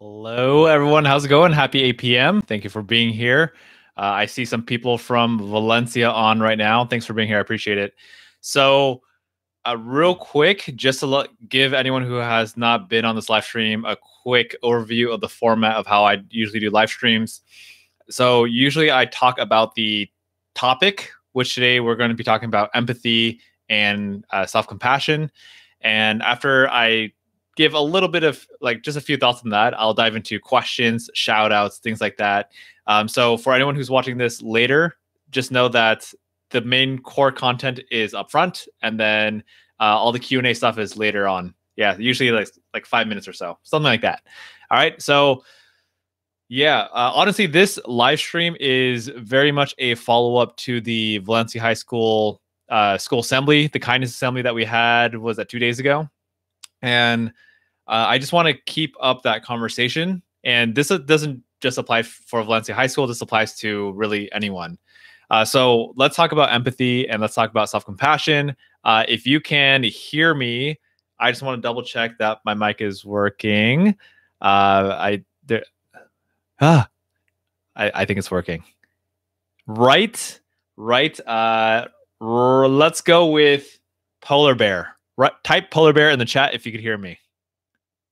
Hello, everyone. How's it going? Happy 8 p.m. Thank you for being here. I see some people from Valencia on right now. Thanks for being here. I appreciate it. So, real quick, just to give anyone who has not been on this live stream a quick overview of the format of how I usually do live streams. So, usually I talk about the topic, which today we're going to be talking about empathy and self compassion. And after I give a little bit of just a few thoughts on that, I'll dive into questions, shout outs, things like that. So for anyone who's watching this later, just know that the main core content is up front, and then all the Q&A stuff is later on. Yeah, usually like 5 minutes or so, something like that. All right. So yeah, honestly, this live stream is very much a follow-up to the Valencia High School school assembly. The kindness assembly that we had was that 2 days ago. And I just want to keep up that conversation. And this doesn't just apply for Valencia High School. This applies to really anyone. So let's talk about empathy and let's talk about self-compassion. If you can hear me, I just want to double check that my mic is working. I think it's working. Right. Let's go with polar bear. Type polar bear in the chat if you could hear me.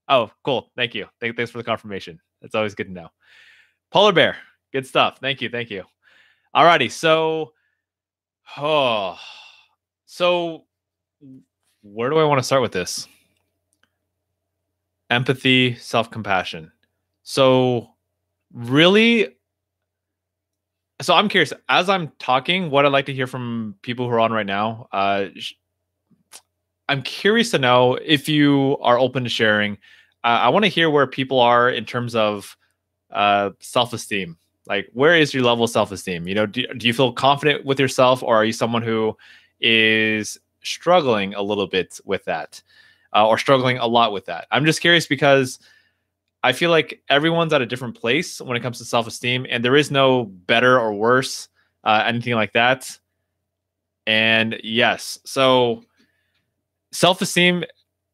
Oh, cool. Thank you. Thanks for the confirmation. It's always good to know. Polar bear. Good stuff. Thank you. Alrighty. So where do I want to start with this? Empathy, self-compassion. So I'm curious, as I'm talking, what I'd like to hear from people who are on right now. I'm curious to know if you are open to sharing. I want to hear where people are in terms of self-esteem. Like, where is your level of self-esteem? Do you feel confident with yourself, or are you someone who is struggling a little bit with that, or struggling a lot with that? I'm just curious because I feel like everyone's at a different place when it comes to self-esteem, and there is no better or worse, anything like that. And yes, so self-esteem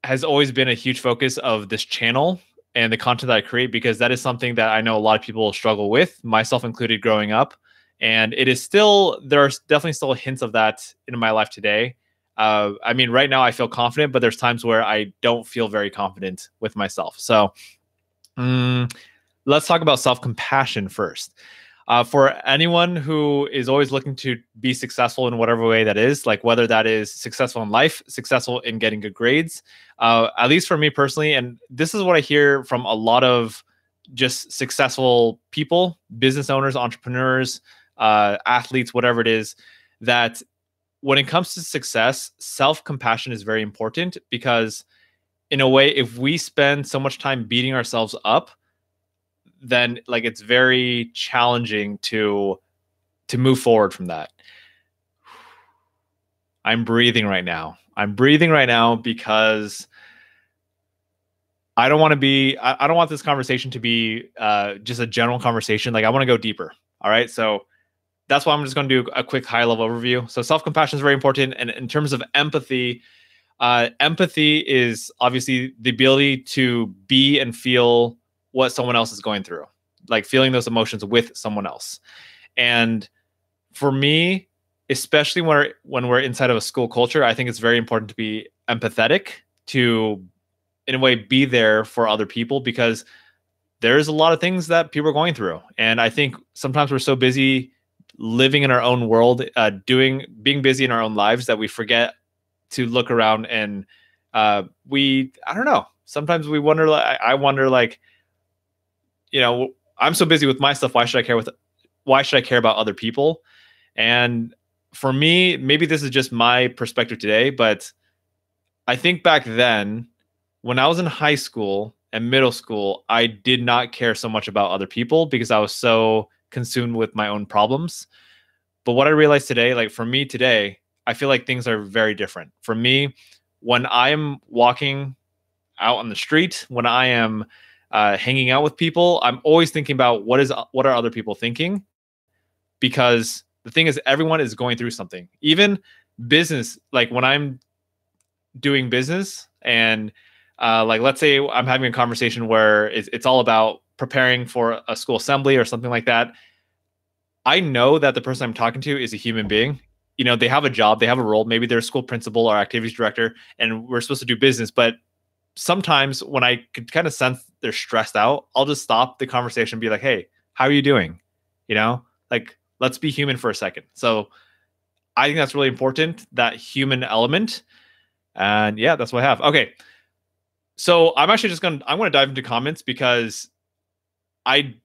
has always been a huge focus of this channel and the content that I create, because that is something that I know a lot of people struggle with, myself included, growing up. And there are definitely still hints of that in my life today. I mean, right now I feel confident, but there's times where I don't feel very confident with myself. So let's talk about self-compassion first. For anyone who is always looking to be successful in whatever way that is, like whether that is successful in life, successful in getting good grades, at least for me personally, and this is what I hear from a lot of just successful people, business owners, entrepreneurs, athletes, whatever it is, that when it comes to success, self-compassion is very important, because in a way, if we spend so much time beating ourselves up, then it's very challenging to move forward from that. I'm breathing right now because I don't want this conversation to be just a general conversation. I want to go deeper. All right. So that's why I'm just going to do a quick high level overview. So self-compassion is very important. And in terms of empathy, empathy is obviously the ability to be and feel what someone else is going through, like feeling those emotions with someone else. And for me, especially when we're inside of a school culture, I think it's very important to be empathetic, to, in a way, be there for other people, because there's a lot of things that people are going through. And I think sometimes we're so busy living in our own world, being busy in our own lives, that we forget to look around. And I don't know, sometimes we wonder, I wonder, I'm so busy with my stuff. Why should I care about other people? And for me, maybe this is just my perspective today, but I think back then, when I was in high school and middle school, I did not care so much about other people because I was so consumed with my own problems. But what I realized today, for me today, I feel like things are very different. For me, when I'm walking out on the street, when I am hanging out with people, I'm always thinking about what are other people thinking, because the thing is, everyone is going through something. Even business, when I'm doing business and Like, let's say I'm having a conversation where it's all about preparing for a school assembly or something like that. I know that the person I'm talking to is a human being. You know, they have a job, they have a role. Maybe they're a school principal or activities director, and we're supposed to do business. But sometimes when I could kind of sense they're stressed out, I'll just stop the conversation and be like, "Hey, how are you doing?" You know, like, let's be human for a second. So I think that's really important, that human element. And yeah, that's what I have. Okay. So I'm actually I'm gonna dive into comments because I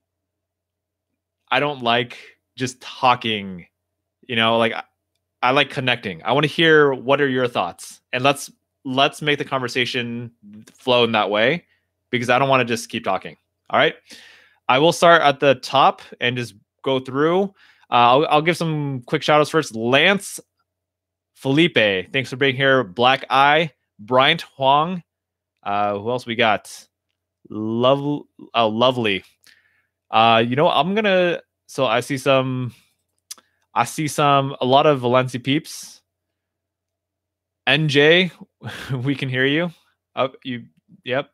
I don't like just talking, like I like connecting. I want to hear what are your thoughts, and let's make the conversation flow in that way, because I don't want to just keep talking. All right. I will start at the top and just go through. I'll give some quick shout outs first. Lance Felipe, thanks for being here. Black Eye, Bryant Huang. Who else we got? Lovely. I'm gonna. So I see a lot of Valencia peeps. NJ, we can hear you. Yep.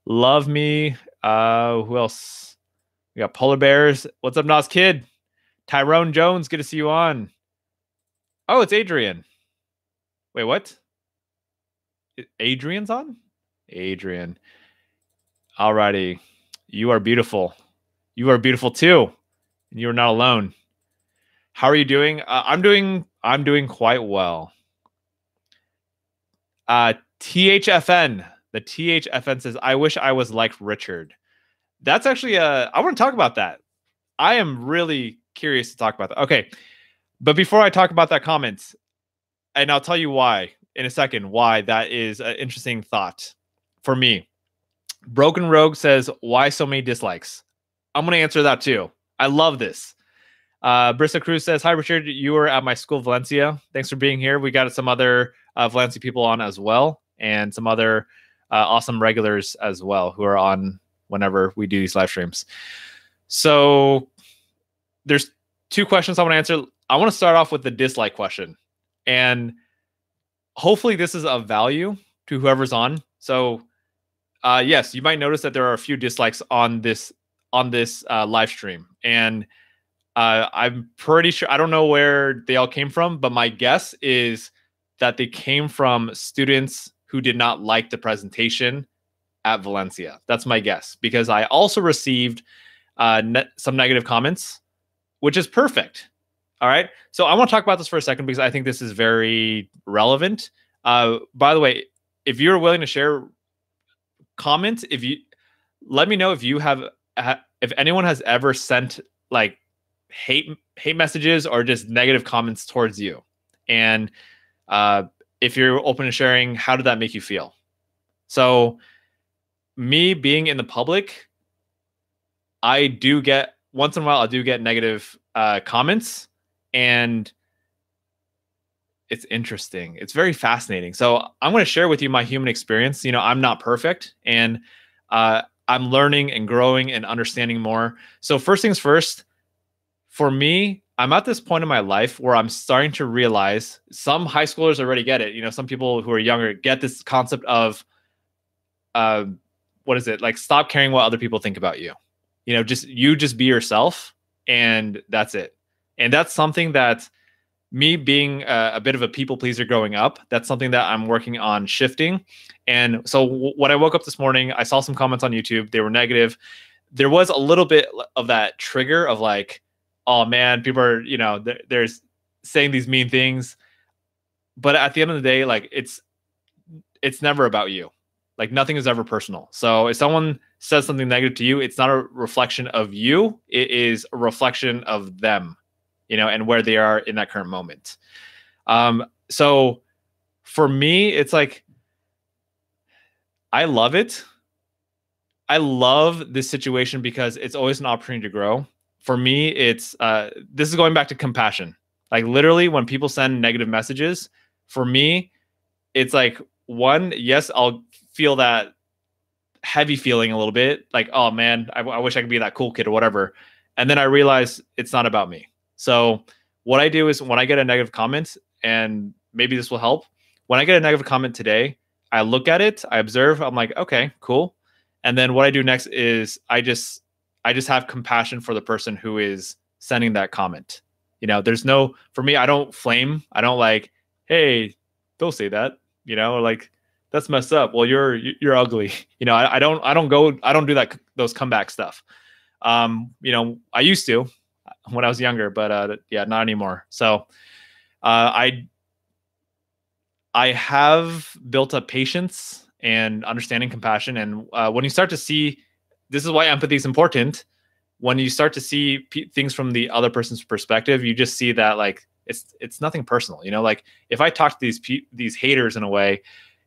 Love me. Who else? We got Polar Bears. What's up, Nas Kid? Tyrone Jones, good to see you on. Oh, it's Adrian. Wait, what? Adrian's on? Adrian. Alrighty. You are beautiful. You are beautiful too. And you are not alone. How are you doing? I'm doing quite well. THFN. The THFN says, I wish I was like Richard. That's actually I want to talk about that. I am really curious to talk about that. Okay. But before I talk about that comment, and I'll tell you why in a second, why that is an interesting thought for me. Broken Rogue says, why so many dislikes? I'm going to answer that too. I love this. Brissa Cruz says, hi, Richard. You were at my school, Valencia. Thanks for being here. We got some other Valencia people on as well, and some other awesome regulars as well who are on whenever we do these live streams. So there's two questions I want to answer. I want to start off with the dislike question. And hopefully this is of value to whoever's on. So yes, you might notice that there are a few dislikes on this live stream. And I'm pretty sure, I don't know where they all came from, but my guess is that they came from students who did not like the presentation at Valencia. That's my guess, because I also received some negative comments, which is perfect. All right. So I want to talk about this for a second because I think this is very relevant. By the way, if you're willing to share comments, let me know if you have, if anyone has ever sent like hate messages or just negative comments towards you. And if you're open to sharing, how did that make you feel? So me being in the public, I do get, once in a while, I do get negative comments, and it's interesting. It's very fascinating. So I'm going to share with you my human experience. I'm not perfect, and I'm learning and growing and understanding more. So first things first, for me, I'm at this point in my life where I'm starting to realize, some high schoolers already get it. Some people who are younger get this concept of, what is it? Like, stop caring what other people think about you. Just be yourself, and that's it. And that's something that, me being a bit of a people pleaser growing up, that's something that I'm working on shifting. And so when I woke up this morning, I saw some comments on YouTube. They were negative. There was a little bit of that trigger of like, oh man, people are, they're saying these mean things. But at the end of the day, like, it's never about you. Like, nothing is ever personal. So if someone says something negative to you, it's not a reflection of you. It is a reflection of them, and where they are in that current moment. So for me, it's like, I love it. I love this situation because it's always an opportunity to grow. For me, it's this is going back to compassion. Like, literally, when people send negative messages, for me, it's like, one, yes, I'll feel that heavy feeling a little bit, like, oh man, I wish I could be that cool kid or whatever. And then I realize it's not about me. So what I do is, when I get a negative comment, and maybe this will help, when I get a negative comment today, I look at it, I observe, I'm like, okay, cool. And then what I do next is I just have compassion for the person who is sending that comment. There's no, for me, I don't flame. I don't like, hey, don't say that, or like, that's messed up. Well, you're ugly. I don't do that, those comeback stuff. I used to when I was younger, but yeah, not anymore. So I have built up patience and understanding, compassion. And when you start to see, this is why empathy is important. When you start to see things from the other person's perspective, you just see that like it's nothing personal. Like if I talk to these haters in a way,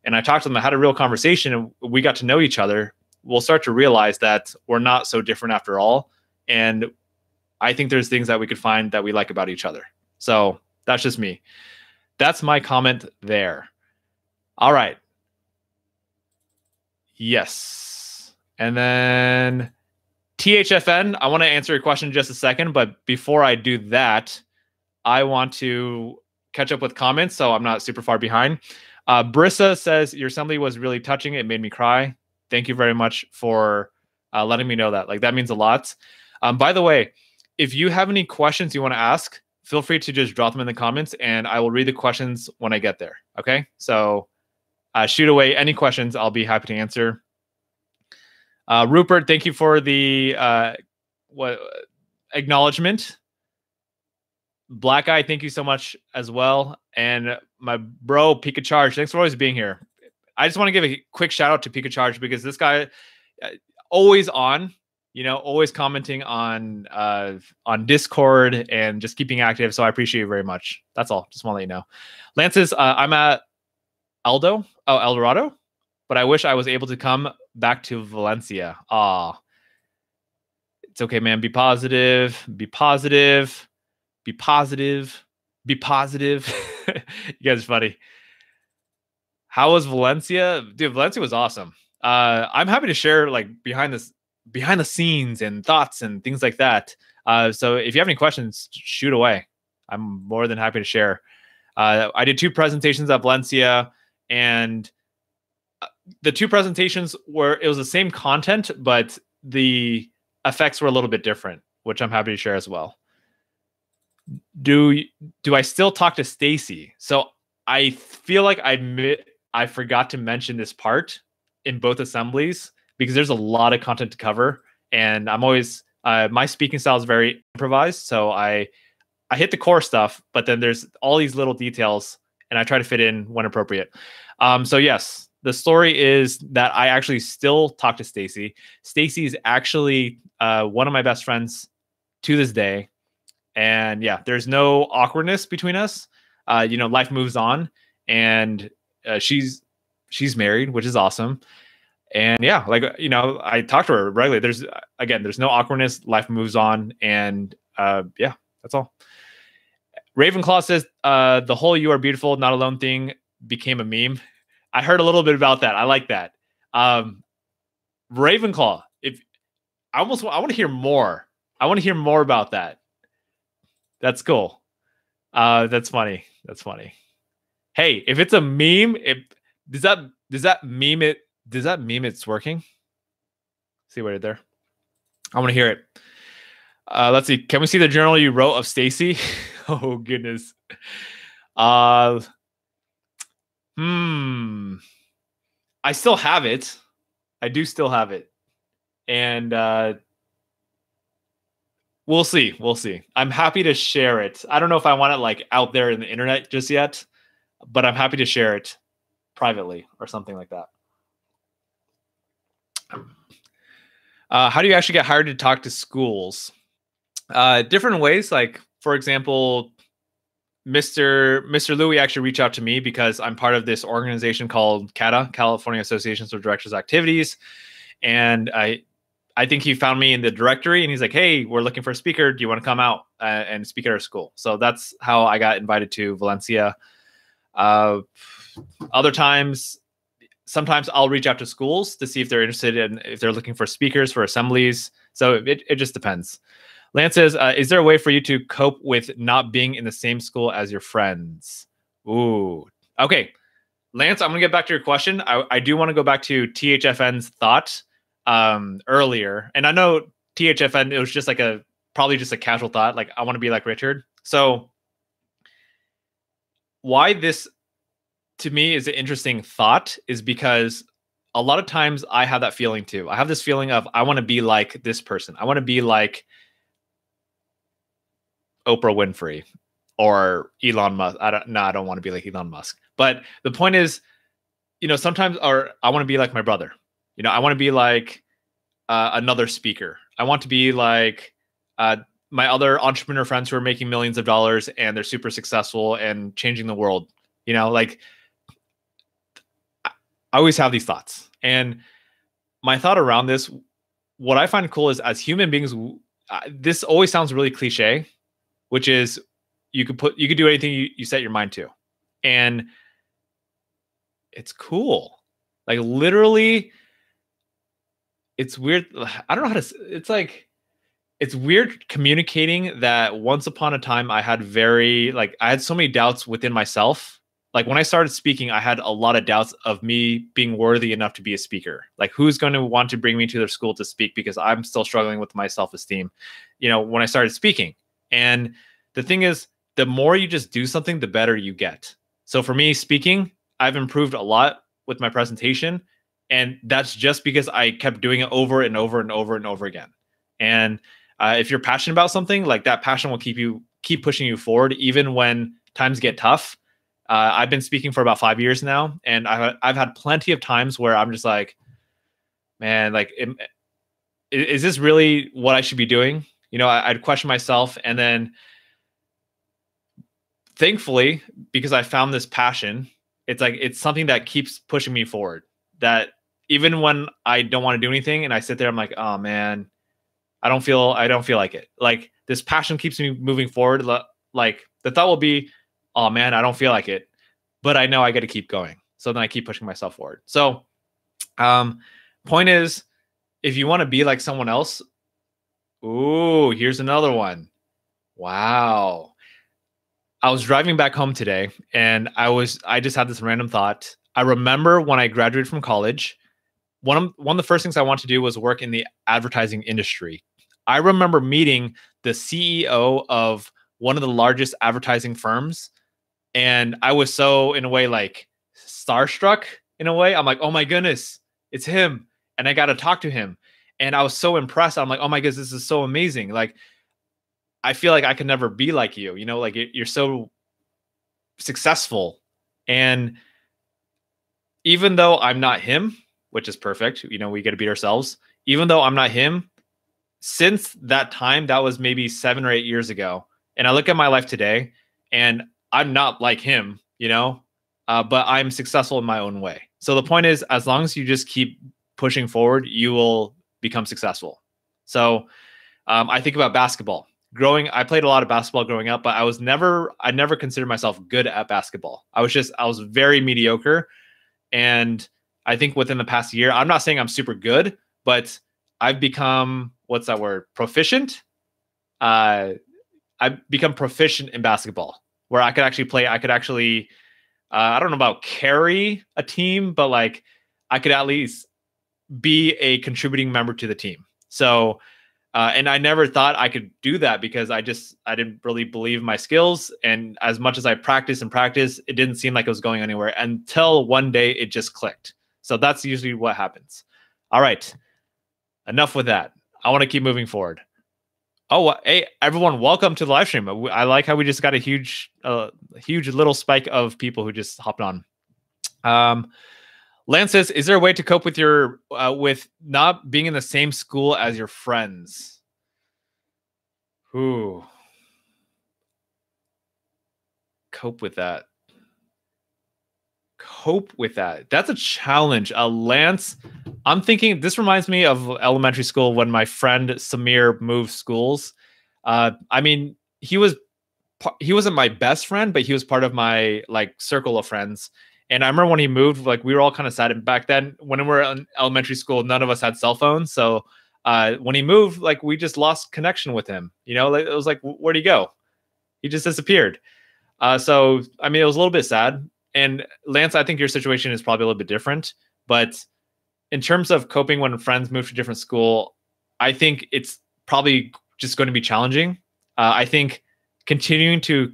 and I talked to them, I had a real conversation, and we got to know each other, we'll start to realize that we're not so different after all. And I think there's things that we could find that we like about each other. So that's just me. That's my comment there. All right. Yes. And then THFN, I want to answer your question in just a second, but before I do that, I want to catch up with comments so I'm not super far behind. Brissa says, your assembly was really touching. It made me cry. Thank you very much for letting me know that. Like, that means a lot. By the way, if you have any questions you want to ask, feel free to just drop them in the comments and I will read the questions when I get there. Okay. So shoot away any questions. I'll be happy to answer. Rupert, thank you for the acknowledgement. Black Eye, thank you so much as well. And my bro, Pika Charge, thanks for always being here. I just want to give a quick shout out to Pika Charge because this guy always on, always commenting on Discord and just keeping active. So I appreciate you very much. That's all. Just want to let you know. Lances, I'm at El Dorado, but I wish I was able to come back to Valencia. It's okay, man. Be positive. Be positive. Be positive. Be positive. You guys are funny. How was Valencia? Dude, Valencia was awesome. I'm happy to share like behind the scenes and thoughts and things like that. So if you have any questions, shoot away. I'm more than happy to share. I did 2 presentations at Valencia, and the 2 presentations it was the same content, but the effects were a little bit different, which I'm happy to share as well. Do I still talk to Stacy? So I feel like I forgot to mention this part in both assemblies because there's a lot of content to cover, and I'm always my speaking style is very improvised, so I hit the core stuff, but then there's all these little details, and I try to fit in when appropriate. So yes, the story is that I actually still talk to Stacy. Stacy is actually one of my best friends to this day. And yeah, there's no awkwardness between us. Life moves on, and she's married, which is awesome. And yeah, like, I talk to her regularly. There's no awkwardness. Life moves on. And yeah, that's all. Ravenclaw says the whole "you are beautiful, not alone" thing became a meme. I heard a little bit about that. I like that. Ravenclaw, I want to hear more. I want to hear more about that. That's cool. That's funny. That's funny. Hey, if it's a meme, does that meme it's working? See what there? I want to hear it. Let's see. Can we see the journal you wrote of Stacy? Oh goodness. I still have it. I do still have it. And we'll see. We'll see. I'm happy to share it. I don't know if I want it like out there in the internet just yet, but I'm happy to share it privately or something like that. How do you actually get hired to talk to schools? Different ways. Like, for example, Mr. Louie actually reached out to me because I'm part of this organization called CATA, California Associations of Directors Activities. And I think he found me in the directory, and he's like, hey, we're looking for a speaker. Do you want to come out and speak at our school? So that's how I got invited to Valencia. Other times, sometimes I'll reach out to schools to see if they're interested in, if they're looking for speakers for assemblies. So it just depends. Lance says, is there a way for you to cope with not being in the same school as your friends? Ooh, okay. Lance, I'm gonna get back to your question. I do want to go back to THFN's thought earlier, and I know THFN, it was just like probably just a casual thought, like I want to be like Richard. So why this to me is an interesting thought is because a lot of times I have that feeling too. I have this feeling of I want to be like this person. I want to be like Oprah Winfrey or Elon Musk. I don't want to be like Elon Musk. But the point is, sometimes, or I want to be like my brother. I want to be like another speaker. I want to be like my other entrepreneur friends who are making millions of dollars and they're super successful and changing the world. Like I always have these thoughts. And my thought around this, what I find cool is as human beings, this always sounds really cliche, which is you could do anything you set your mind to. And it's cool. Like literally, it's weird. I don't know how to, it's weird communicating that once upon a time I had I had so many doubts within myself. Like when I started speaking, I had a lot of doubts of me being worthy enough to be a speaker. Like who's going to want to bring me to their school to speak because I'm still struggling with my self-esteem, when I started speaking. And the thing is, the more you just do something, the better you get. So for me, speaking, I've improved a lot with my presentation. And that's just because I kept doing it over and over and over and over again. And if you're passionate about something, like that passion will keep pushing you forward, even when times get tough. I've been speaking for about 5 years now, and I've had plenty of times where I'm just like, man, like, is this really what I should be doing? I'd question myself, and then thankfully, because I found this passion, it's something that keeps pushing me forward. That even when I don't want to do anything, and I sit there, I'm like, oh man, I don't feel like it. Like this passion keeps me moving forward. Like the thought will be, oh man, I don't feel like it, but I know I got to keep going. So then I keep pushing myself forward. So, point is, if you want to be like someone else, ooh, here's another one. Wow. I was driving back home today and I just had this random thought. I remember when I graduated from college, one of the first things I wanted to do was work in the advertising industry. I remember meeting the CEO of one of the largest advertising firms. And I was so, in a way, like starstruck in a way. I'm like, oh my goodness, it's him. And I got to talk to him. And I was so impressed. I'm like, oh my goodness, this is so amazing. Like, I feel like I could never be like you, like you're so successful. And even though I'm not him, which is perfect, we get to beat ourselves. Even though I'm not him, since that time, that was maybe 7 or 8 years ago. And I look at my life today and I'm not like him, but I'm successful in my own way. So the point is, as long as you just keep pushing forward, you will become successful. So I think about basketball. I played a lot of basketball growing up, but I never considered myself good at basketball. I was very mediocre. And I think within the past year, I'm not saying I'm super good, but I've become, what's that word? Proficient. I've become proficient in basketball, where I could actually play. I could actually, I don't know about carry a team, but like I could at least be a contributing member to the team. So, and I never thought I could do that because I didn't really believe my skills. And as much as I practiced, it didn't seem like it was going anywhere until one day it just clicked. So that's usually what happens. All right. Enough with that. I want to keep moving forward. Oh, hey, everyone, welcome to the live stream. I like how we just got a huge little spike of people who just hopped on. Lance says, is there a way to cope with with not being in the same school as your friends? Ooh. Cope with that. That's a challenge. Lance, I'm thinking this reminds me of elementary school when my friend Samir moved schools. I mean, he wasn't my best friend, but he was part of my circle of friends. And I remember when he moved, we were all kind of sad. And back then, when we were in elementary school, none of us had cell phones. So when he moved, we just lost connection with him. It was like, where'd he go? He just disappeared. So, I mean, it was a little bit sad. and Lance, I think your situation is probably a little bit different, but in terms of coping when friends move to different school, I think it's probably just going to be challenging. I think continuing to,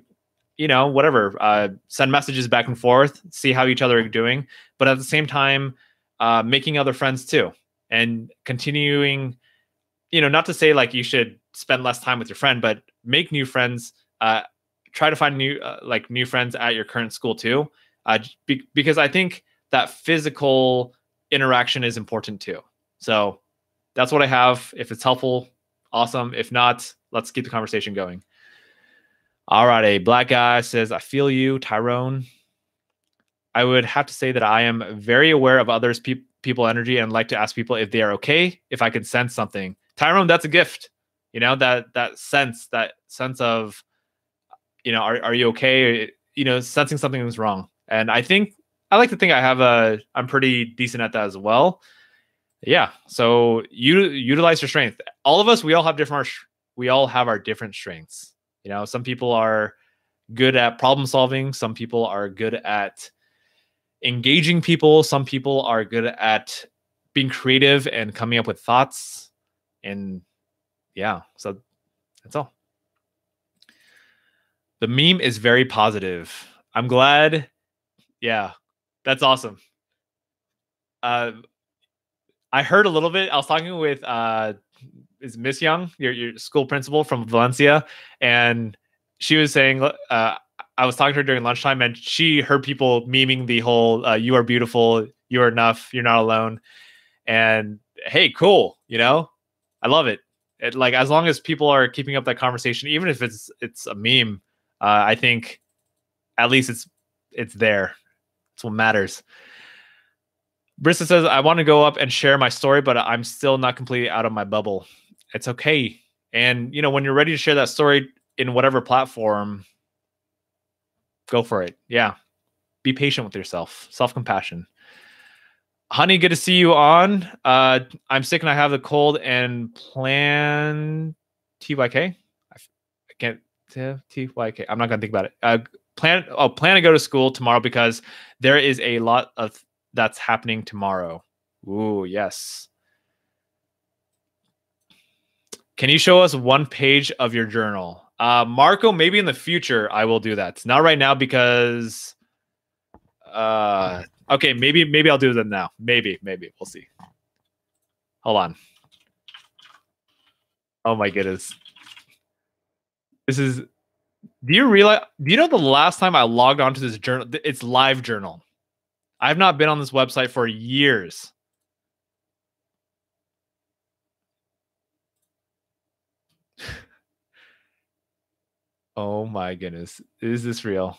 whatever, send messages back and forth, see how each other are doing, but at the same time, making other friends too, and continuing, not to say like you should spend less time with your friend, but make new friends. Try to find new friends at your current school too, because I think that physical interaction is important too. So that's what I have. If it's helpful, awesome. If not, let's keep the conversation going. All right, a black guy says, I feel you, Tyrone. I would have to say that I am very aware of others' people energy and like to ask people if they are okay, if I can sense something. Tyrone, that's a gift. That sense of, are you okay? Sensing something is wrong. And I like to think I'm pretty decent at that as well. Yeah. So you utilize your strength. All of us, we all have our different strengths. Some people are good at problem solving. Some people are good at engaging people. Some people are good at being creative and coming up with thoughts. And yeah, so that's all. The meme is very positive. I'm glad. Yeah, that's awesome. I heard a little bit. I was talking with is Miss Young, your school principal from Valencia, and she was saying I was talking to her during lunchtime, and she heard people memeing the whole "You are beautiful, you are enough, you're not alone," and hey, cool, I love it. Like as long as people are keeping up that conversation, even if it's a meme, I think at least it's there. It's what matters. Brista says, I want to go up and share my story, but I'm still not completely out of my bubble. It's okay. And, when you're ready to share that story in whatever platform, go for it. Yeah. Be patient with yourself. Self-compassion. Honey, good to see you on. I'm sick and I have the cold and plan TYK. I can't TYK. I'm not going to think about it. Plan to go to school tomorrow because there is a lot of that's happening tomorrow. Ooh, yes. Can you show us one page of your journal? Marco, maybe in the future I will do that. Not right now because okay, maybe I'll do that now. Maybe. We'll see. Hold on. Oh my goodness. Do you know the last time I logged onto this journal? It's Live Journal. I've not been on this website for years. Oh my goodness. Is this real?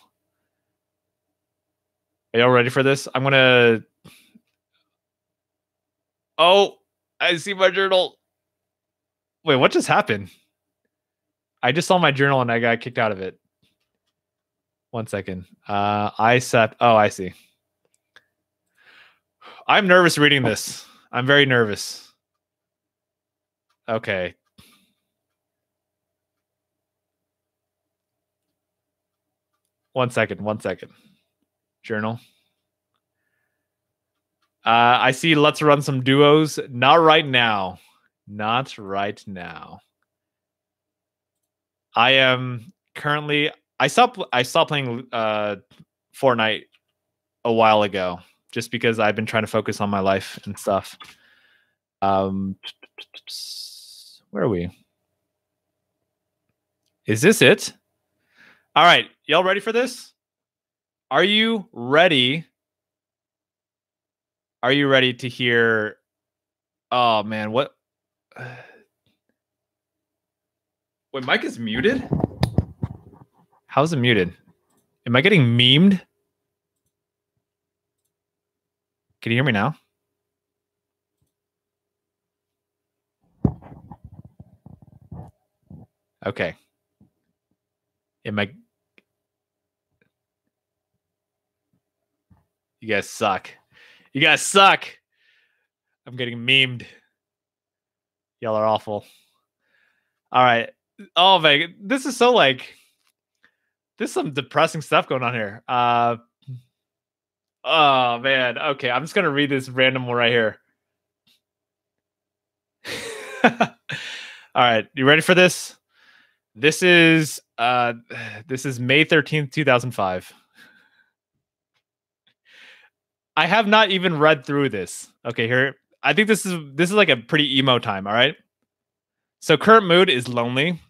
Are y'all ready for this? I'm going to... Oh, I see my journal. Wait, what just happened? I just saw my journal and I got kicked out of it. 1 second. Oh, I see. I'm nervous reading this. I'm very nervous. Okay. One second. Journal. I see let's run some duos. Not right now. I am currently... I stopped playing Fortnite a while ago just because I've been trying to focus on my life and stuff. Where are we? Is this it? All right, y'all ready for this? Are you ready? Are you ready to hear? Oh man, what? Wait, Mike is muted? How's it muted? Am I getting memed? Can you hear me now? Okay. Am I... You guys suck. I'm getting memed. Y'all are awful. All right. Oh man, this is so like... There's some depressing stuff going on here. Oh man. Okay, I'm just gonna read this random one right here. All right, you ready for this? This is this is May 13th, 2005. I have not even read through this. Okay, here. I think this is like a pretty emo time, all right? So current mood is lonely.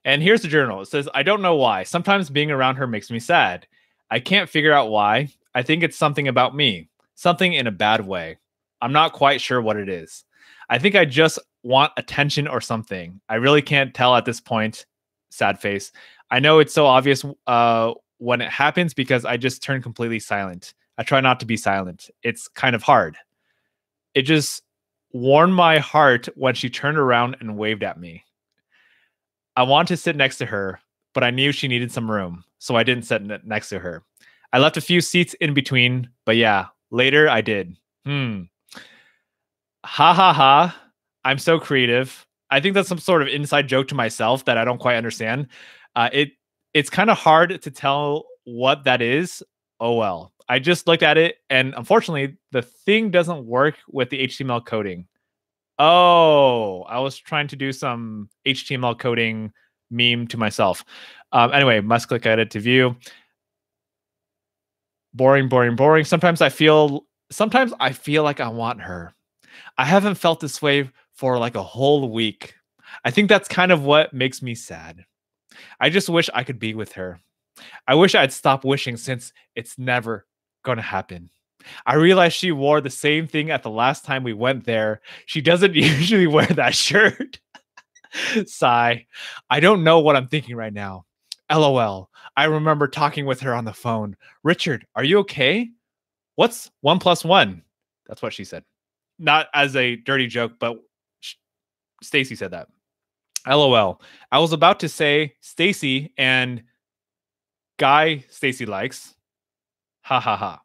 And here's the journal. It says, I don't know why. Sometimes being around her makes me sad. I can't figure out why. I think it's something about me, something in a bad way. I'm not quite sure what it is. I think I just want attention or something. I really can't tell at this point. Sad face. I know it's so obvious when it happens because I just turn completely silent. I try not to be silent. It's kind of hard. It just warmed my heart when she turned around and waved at me. I wanted to sit next to her, but I knew she needed some room, so I didn't sit next to her. I left a few seats in between, but yeah, later I did. Hmm. Ha ha ha. I'm so creative. I think that's some sort of inside joke to myself that I don't quite understand. It's kind of hard to tell what that is. Oh well. I just looked at it, and unfortunately, the thing doesn't work with the HTML coding. Oh, I was trying to do some HTML coding meme to myself. Anyway, must click edit to view. Boring, boring, boring. Sometimes I feel like I want her. I haven't felt this way for like a whole week. I think that's kind of what makes me sad. I just wish I could be with her. I wish I'd stop wishing since it's never gonna happen. I realized she wore the same thing at the last time we went there. She doesn't usually wear that shirt. Sigh. I don't know what I'm thinking right now. LOL. I remember talking with her on the phone. Richard, are you okay? What's one plus one? That's what she said. Not as a dirty joke, but Stacy said that. LOL. I was about to say Stacy and guy Stacy likes. Ha ha ha.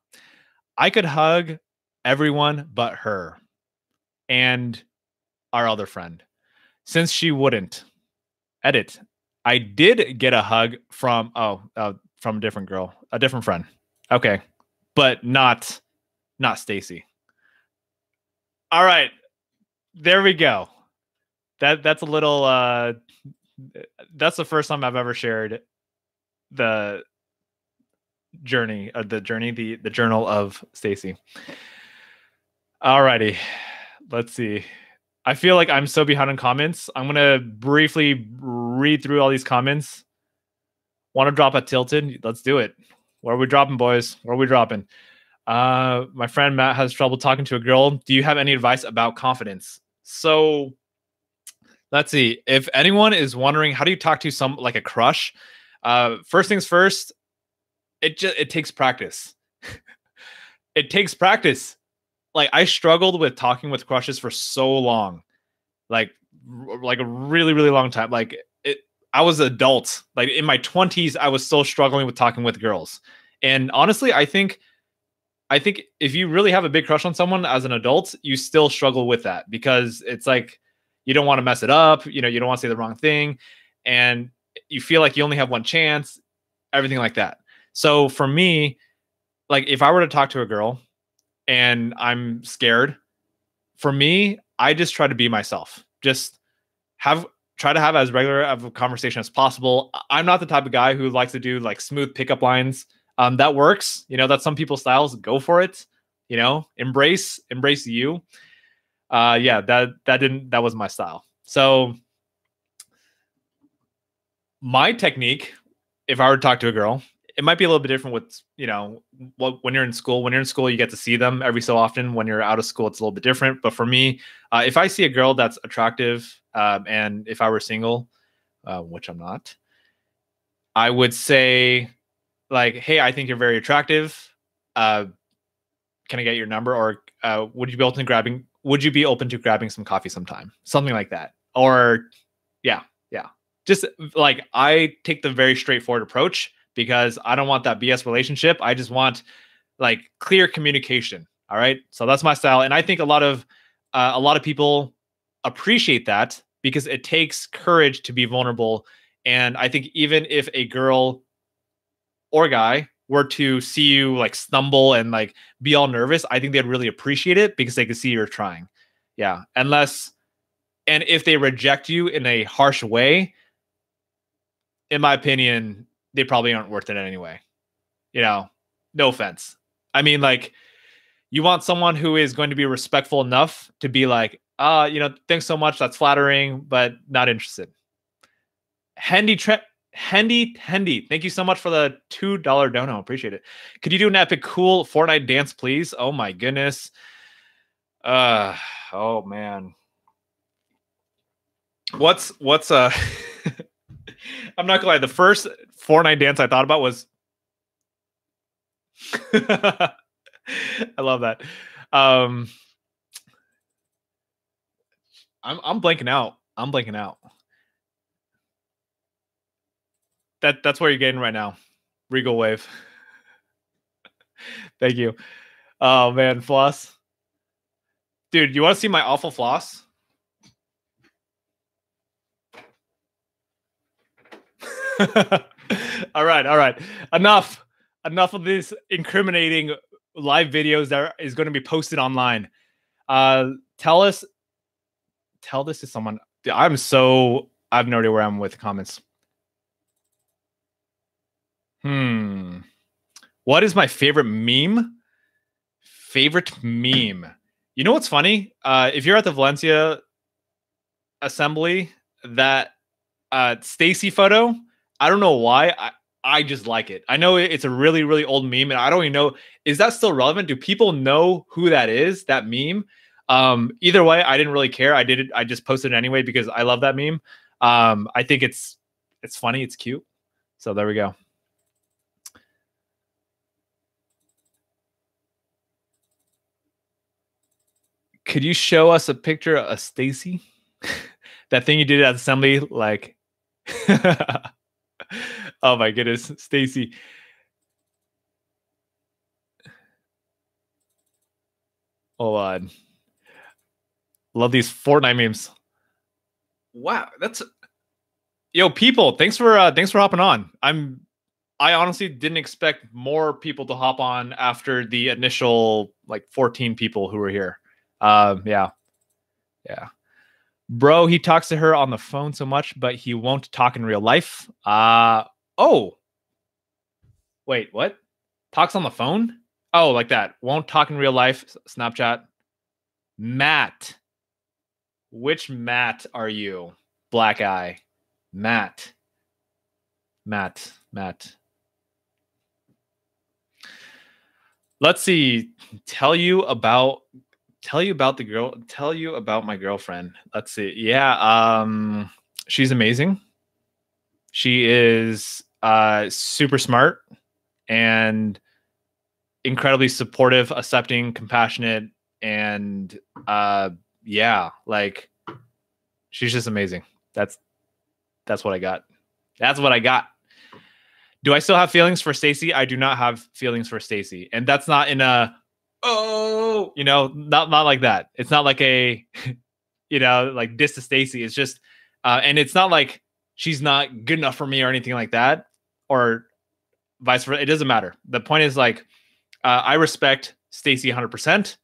I could hug everyone but her and our other friend since she wouldn't. Edit. I did get a hug from from a different girl, a different friend. Okay, but not Stacy. All right, there we go. That's a little. That's the first time I've ever shared the the journal of Stacy. Alrighty, let's see. I feel like I'm so behind on comments. I'm gonna briefly read through all these comments. Want to drop a tilted? Let's do it. Where are we dropping, boys? Where are we dropping? My friend Matt has trouble talking to a girl. Do you have any advice about confidence? So let's see. If anyone is wondering how do you talk to some like a crush, first things first, it takes practice. It takes practice. Like I struggled with talking with crushes for so long, like like a really really long time. Like it, I was adult. Like in my 20s, I was still struggling with talking with girls. And honestly, I think if you really have a big crush on someone as an adult, you still struggle with that because it's like you don't want to mess it up. You know, you don't want to say the wrong thing, and you feel like you only have one chance. Everything like that. So for me, like if I were to talk to a girl and I'm scared, for me, I just try to be myself. Just have try to have as regular of a conversation as possible. I'm not the type of guy who likes to do like smooth pickup lines. That works. You know, that's some people's styles. Go for it. You know, embrace you. Yeah, that was my style. So my technique, if I were to talk to a girl, it might be a little bit different with, you know, when you're in school. When you're in school, you get to see them every so often. When you're out of school, it's a little bit different. But for me, if I see a girl that's attractive, and if I were single, which I'm not, I would say, like, hey, I think you're very attractive. Uh, can I get your number? Or would you be open to grabbing some coffee sometime? Something like that. Or yeah, yeah. Just like I take the very straightforward approach because I don't want that BS relationship. I just want like clear communication. All right. So that's my style. And I think a lot of people appreciate that because it takes courage to be vulnerable. And I think even if a girl or guy were to see you like stumble and like be all nervous, I think they'd really appreciate it because they can see you're trying. Yeah. And if they reject you in a harsh way, in my opinion, they probably aren't worth it anyway. You know, no offense. I mean, like, you want someone who is going to be respectful enough to be like, thanks so much. That's flattering, but not interested. Hendy, thank you so much for the $2 dono. Appreciate it. Could you do an epic cool Fortnite dance, please? Oh my goodness. Oh man. What's I'm not gonna lie, the first Fortnite dance I thought about was I love that. I'm blanking out. I'm blanking out. That's where you're getting right now. Regal Wave. Thank you. Oh man, floss. Dude, you want to see my awful floss? All right. Enough of these incriminating live videos that is going to be posted online. Tell this to someone. I have no idea where I'm with the comments. What is my favorite meme? You know what's funny? If you're at the Valencia assembly, that Stacy photo, I don't know why. I just like it. I know it's a really, really old meme, and I don't even know, is that still relevant? Do people know who that is, that meme? Either way, I didn't really care. I just posted it anyway because I love that meme. I think it's funny, it's cute. So there we go. Could you show us a picture of Stacy? That thing you did at assembly, like oh my goodness, Stacy. Hold on. Love these Fortnite memes. Wow, yo, people, thanks for hopping on. I honestly didn't expect more people to hop on after the initial like 14 people who were here. Yeah. Bro, he talks to her on the phone so much, but he won't talk in real life. Oh. Wait, what? Talks on the phone? Oh, like that. Won't talk in real life. Snapchat. Matt. Which Matt are you? Black eye. Matt. Let's see. Tell you about my girlfriend. Let's see. Yeah, she's amazing. She is super smart and incredibly supportive, accepting, compassionate, and yeah, like she's just amazing. That's what I got. Do I still have feelings for Stacy? I do not have feelings for Stacy, and that's not in a not like that. It's not like a like diss to Stacy. It's just and it's not like she's not good enough for me or anything like that, or vice versa. It doesn't matter. The point is like I respect Stacy 100%.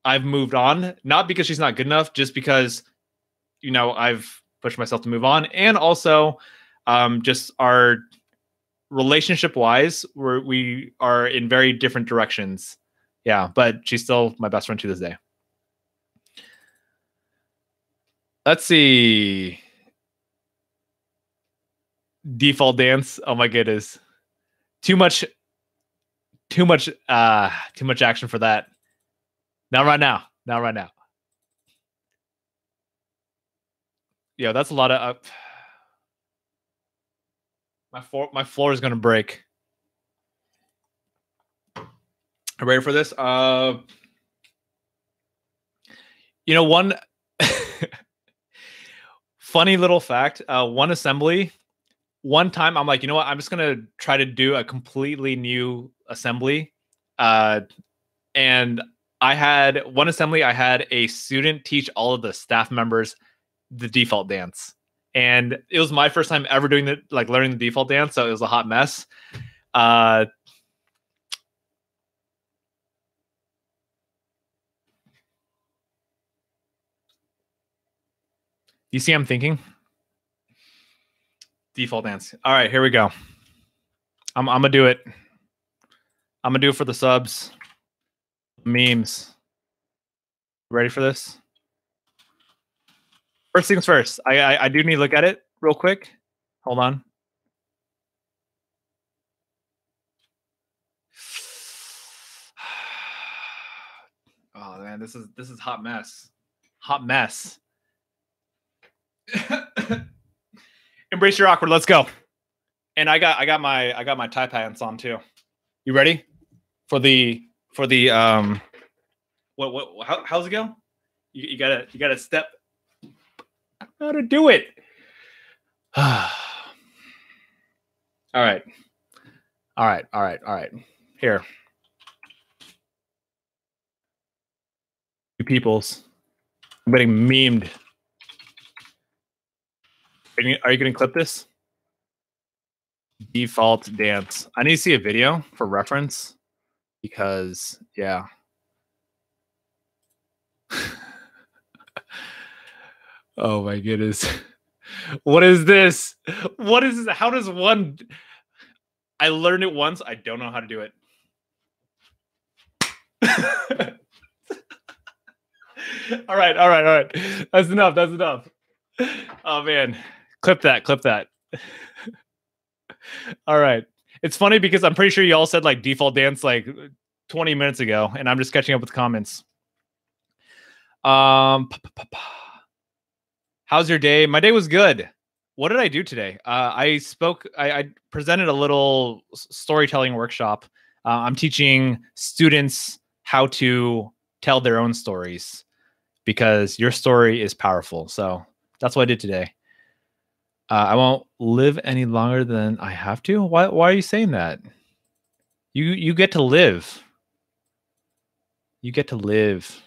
I've moved on, not because she's not good enough, just because I've pushed myself to move on, and also just our relationship wise, we are in very different directions. Yeah, but she's still my best friend to this day. Let's see. Default dance. Oh my goodness. Too much action for that. Not right now. Yeah, that's a lot of my floor is gonna break. Are you ready for this? One funny little fact. One assembly. One time, I'm like, you know what? I'm just gonna try to do a completely new assembly. And I had one assembly. I had a student teach all of the staff members the default dance, and it was my first time ever doing learning the default dance, so it was a hot mess. You see, I'm thinking default dance. All right, here we go. I'm gonna do it. I'm gonna do it for the subs. Memes. Ready for this? First things first. I do need to look at it real quick. Hold on. Oh man, this is hot mess. Hot mess. Embrace your awkward. Let's go. And I got my tie pants on too. You ready for the how's it go? You gotta step. I don't know how to do it. All right. Here. You peoples. I'm getting memed. Are you going to clip this? Default dance. I need to see a video for reference because, yeah. Oh my goodness. What is this? What is this? How does one... I learned it once. I don't know how to do it. All right. That's enough. Oh man. Clip that. All right. It's funny because I'm pretty sure you all said like default dance like 20 minutes ago, and I'm just catching up with comments. How's your day? My day was good. What did I do today? I presented a little storytelling workshop. I'm teaching students how to tell their own stories because your story is powerful. So that's what I did today. I won't live any longer than I have to. Why are you saying that? You get to live. You get to live.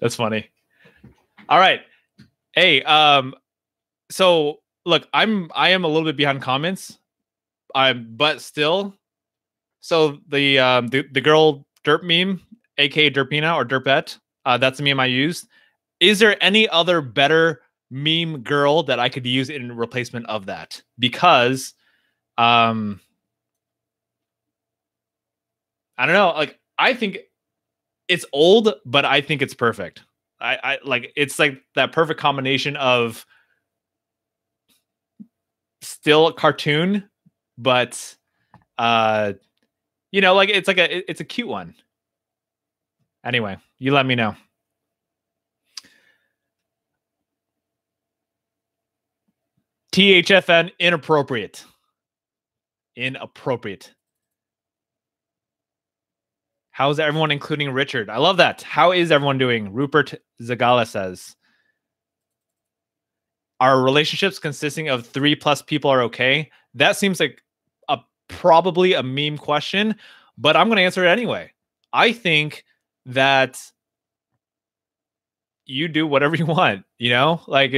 That's funny. All right. Hey, so look, I am a little bit behind comments. But still. So the girl derp meme, aka Derpina or Derpette, that's the meme I used. Is there any other better meme girl that I could use in replacement of that? Because I don't know, like I think it's old, but I think it's perfect. I like it's like that perfect combination of still a cartoon, but you know, like it's like it's a cute one. Anyway, you let me know. THFN inappropriate. Inappropriate. How's everyone, including Richard? I love that. How is everyone doing? Rupert Zagala says, are relationships consisting of 3+ people are okay? That seems like probably a meme question, but I'm going to answer it anyway. I think that you do whatever you want, you know, like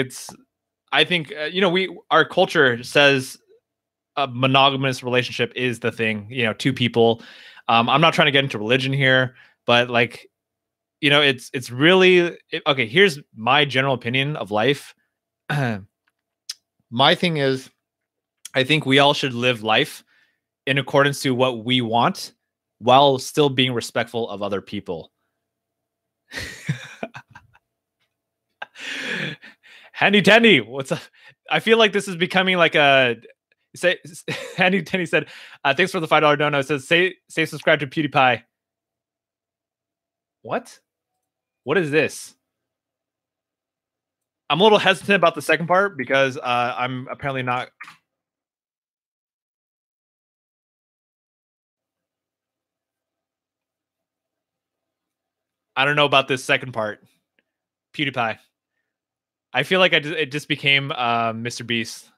I think, you know, our culture says a monogamous relationship is the thing, you know, 2 people. I'm not trying to get into religion here, but like, you know, it's really, okay, here's my general opinion of life. My thing is, I think we all should live life in accordance to what we want while still being respectful of other people. Handy Tenny, what's up? I feel like this is becoming like a Handy Tenny said, thanks for the $5 dono. It says say subscribe to PewDiePie. What is this? I'm a little hesitant about the second part because I'm apparently not. I don't know about this second part. PewDiePie. I feel like it just became Mr. Beast.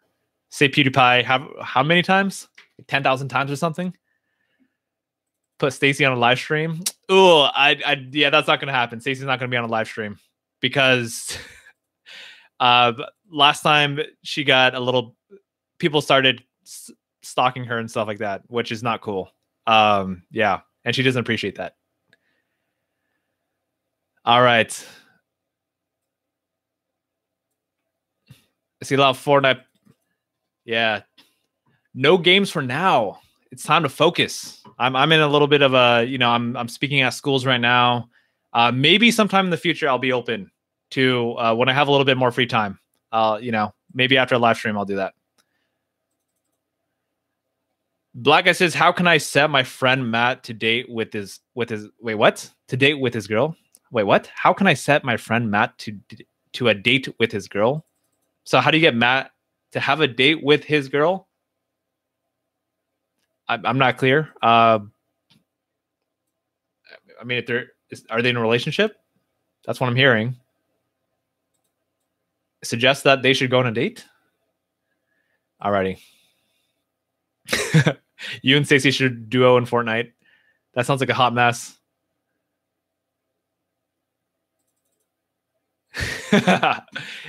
Say PewDiePie how many times? 10,000 times or something? Put Stacy on a live stream. Oh, yeah, that's not gonna happen. Stacy's not gonna be on a live stream because last time she got a little, people started stalking her and stuff like that, which is not cool. Yeah, and she doesn't appreciate that. All right. I see a lot of Fortnite. Yeah. No games for now. It's time to focus. I'm in a little bit of a, I'm speaking at schools right now. Maybe sometime in the future I'll be open to when I have a little bit more free time. Maybe after a live stream I'll do that. Black Guy says, "How can I set my friend Matt to date with his wait what? To date with his girl? Wait what? How can I set my friend Matt to a date with his girl? So how do you get Matt to have a date with his girl? I'm not clear. I mean, are they in a relationship? That's what I'm hearing. Suggest that they should go on a date. Alrighty. You and Stacey should duo in Fortnite. That sounds like a hot mess.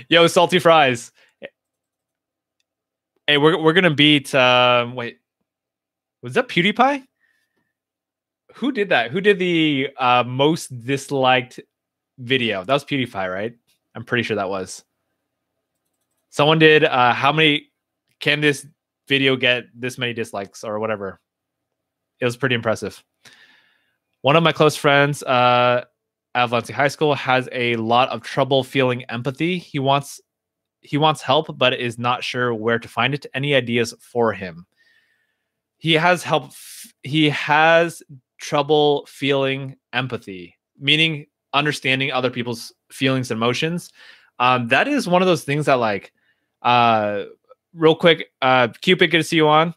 Yo, salty fries. Hey, we're gonna beat. Wait, was that PewDiePie? Who did that? Who did the most disliked video? That was PewDiePie, right? I'm pretty sure that was. Someone did. How many can this video get this many dislikes or whatever? It was pretty impressive. One of my close friends at Valencia High School has a lot of trouble feeling empathy. He wants help, but is not sure where to find it. Any ideas for him? He has trouble feeling empathy, meaning understanding other people's feelings and emotions. That is one of those things that, like, real quick, Cupid, good to see you on.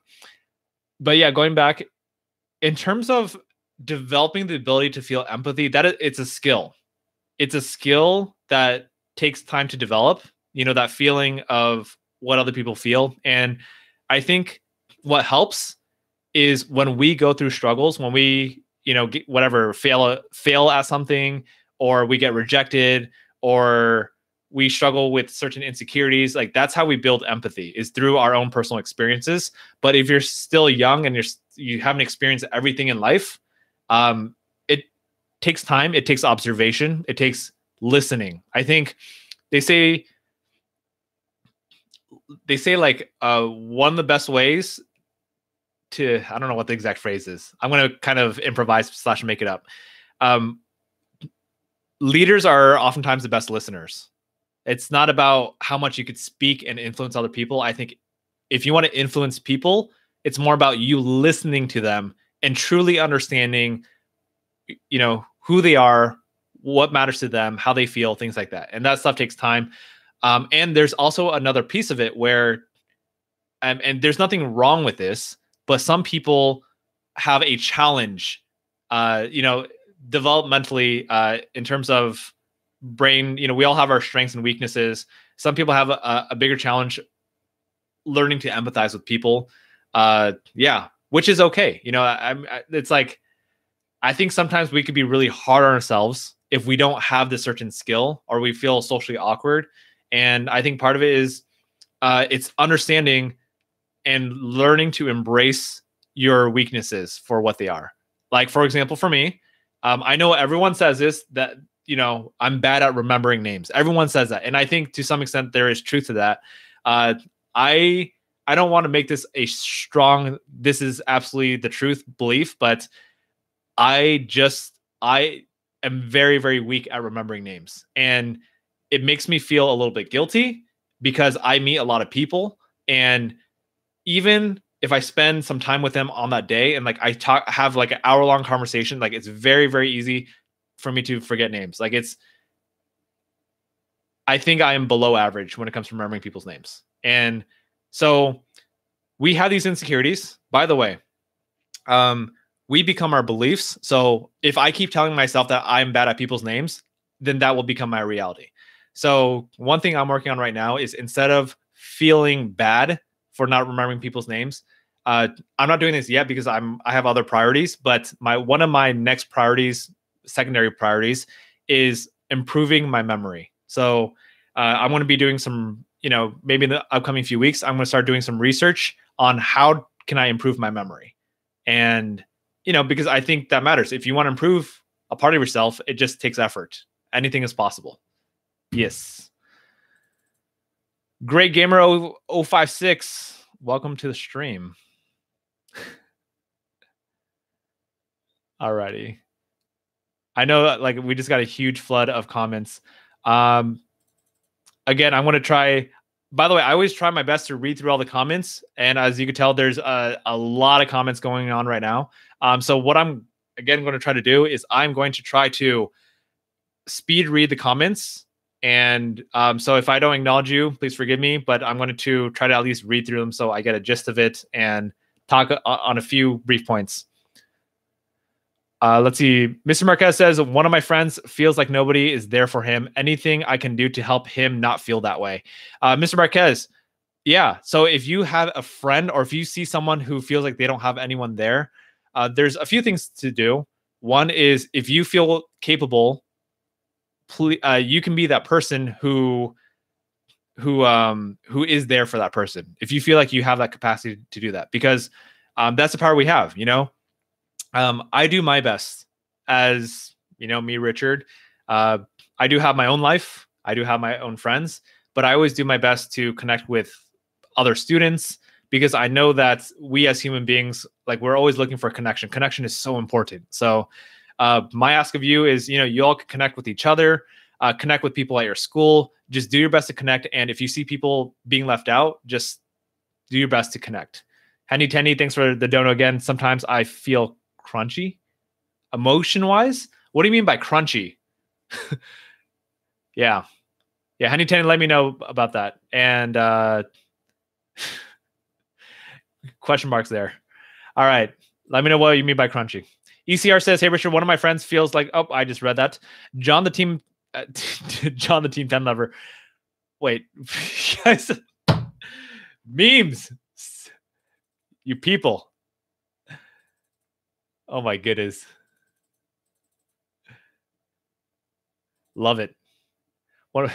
But yeah, going back, in terms of developing the ability to feel empathy, it's a skill. It's a skill that takes time to develop. That feeling of what other people feel. And I think what helps is when we go through struggles, when we, fail at something, or we get rejected, or we struggle with certain insecurities, like that's how we build empathy, is through our own personal experiences. But if you're still young and you haven't experienced everything in life, it takes time. It takes observation. It takes listening. I think they say like one of the best ways to, I don't know what the exact phrase is. I'm going to kind of improvise / make it up. Leaders are oftentimes the best listeners. It's not about how much you could speak and influence other people. I think if you want to influence people, it's more about you listening to them and truly understanding, who they are, what matters to them, how they feel, things like that. And that stuff takes time. And there's also another piece of it where, and there's nothing wrong with this, but some people have a challenge, developmentally, in terms of brain. We all have our strengths and weaknesses. Some people have a bigger challenge learning to empathize with people. Which is okay. It's like, I think sometimes we could be really hard on ourselves if we don't have this certain skill, or we feel socially awkward. And I think part of it is it's understanding and learning to embrace your weaknesses for what they are. Like, for example, for me, I know everyone says this, that, I'm bad at remembering names. Everyone says that. And I think to some extent there is truth to that. I don't want to make this a strong, this is absolutely the truth belief, but I am very, very weak at remembering names. And it makes me feel a little bit guilty because I meet a lot of people. And even if I spend some time with them on that day and like have like an hour-long conversation, like it's very, very easy for me to forget names. Like I think I am below average when it comes to remembering people's names. And so we have these insecurities. By the way, we become our beliefs. So if I keep telling myself that I'm bad at people's names, then that will become my reality. So one thing I'm working on right now is, instead of feeling bad for not remembering people's names, I'm not doing this yet because I have other priorities, but one of my next priorities, secondary priorities, is improving my memory. So I'm going to be doing some, maybe in the upcoming few weeks, I'm going to start doing some research on how can I improve my memory. And, because I think that matters. If you want to improve a part of yourself, it just takes effort. Anything is possible. Yes. Great Gamer 056. Welcome to the stream. Alrighty. I know that, like, we just got a huge flood of comments. Again, I'm going to try. By the way, I always try my best to read through all the comments. And as you can tell, there's a lot of comments going on right now. So what I'm, again, going to try to do is I'm going to try to speed read the comments. And so if I don't acknowledge you, please forgive me. But I'm going to try to at least read through them so I get a gist of it and talk on a few brief points. Let's see. Mr. Marquez says, one of my friends feels like nobody is there for him. Anything I can do to help him not feel that way? Mr. Marquez, yeah. So if you have a friend or if you see someone who feels like they don't have anyone there, there's a few things to do. One is if you feel capable, you can be that person who is there for that person. If you feel like you have that capacity to do that, because that's the power we have, you know. I do my best as, you know, me, Richard. I do have my own life. I do have my own friends, but I always do my best to connect with other students because I know that we as human beings, like, we're always looking for connection. Connection is so important. So my ask of you is, you know, you all can connect with each other, connect with people at your school. Just do your best to connect. And if you see people being left out, just do your best to connect. Henny Tenny, thanks for the dono again. Sometimes I feel crunchy emotion wise. What do you mean by crunchy? Yeah Henny Tenny, let me know about that. And question marks there. All right, let me know what you mean by crunchy. ECR says, hey Richard, one of my friends feels like, oh, I just read that. John the team 10 lover. Wait, guys, memes, you people. Oh my goodness. Love it. What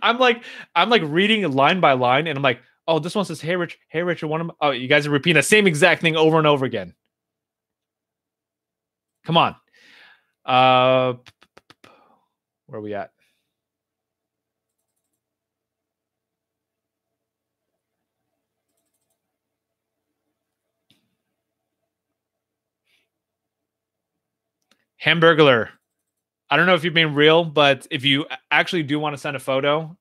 I'm like reading line by line and I'm like, oh, this one says, hey Richard, one of my, oh, you guys are repeating the same exact thing over and over again. Come on. Where are we at? Hamburglar. I don't know if you're being real, but if you actually do want to send a photo,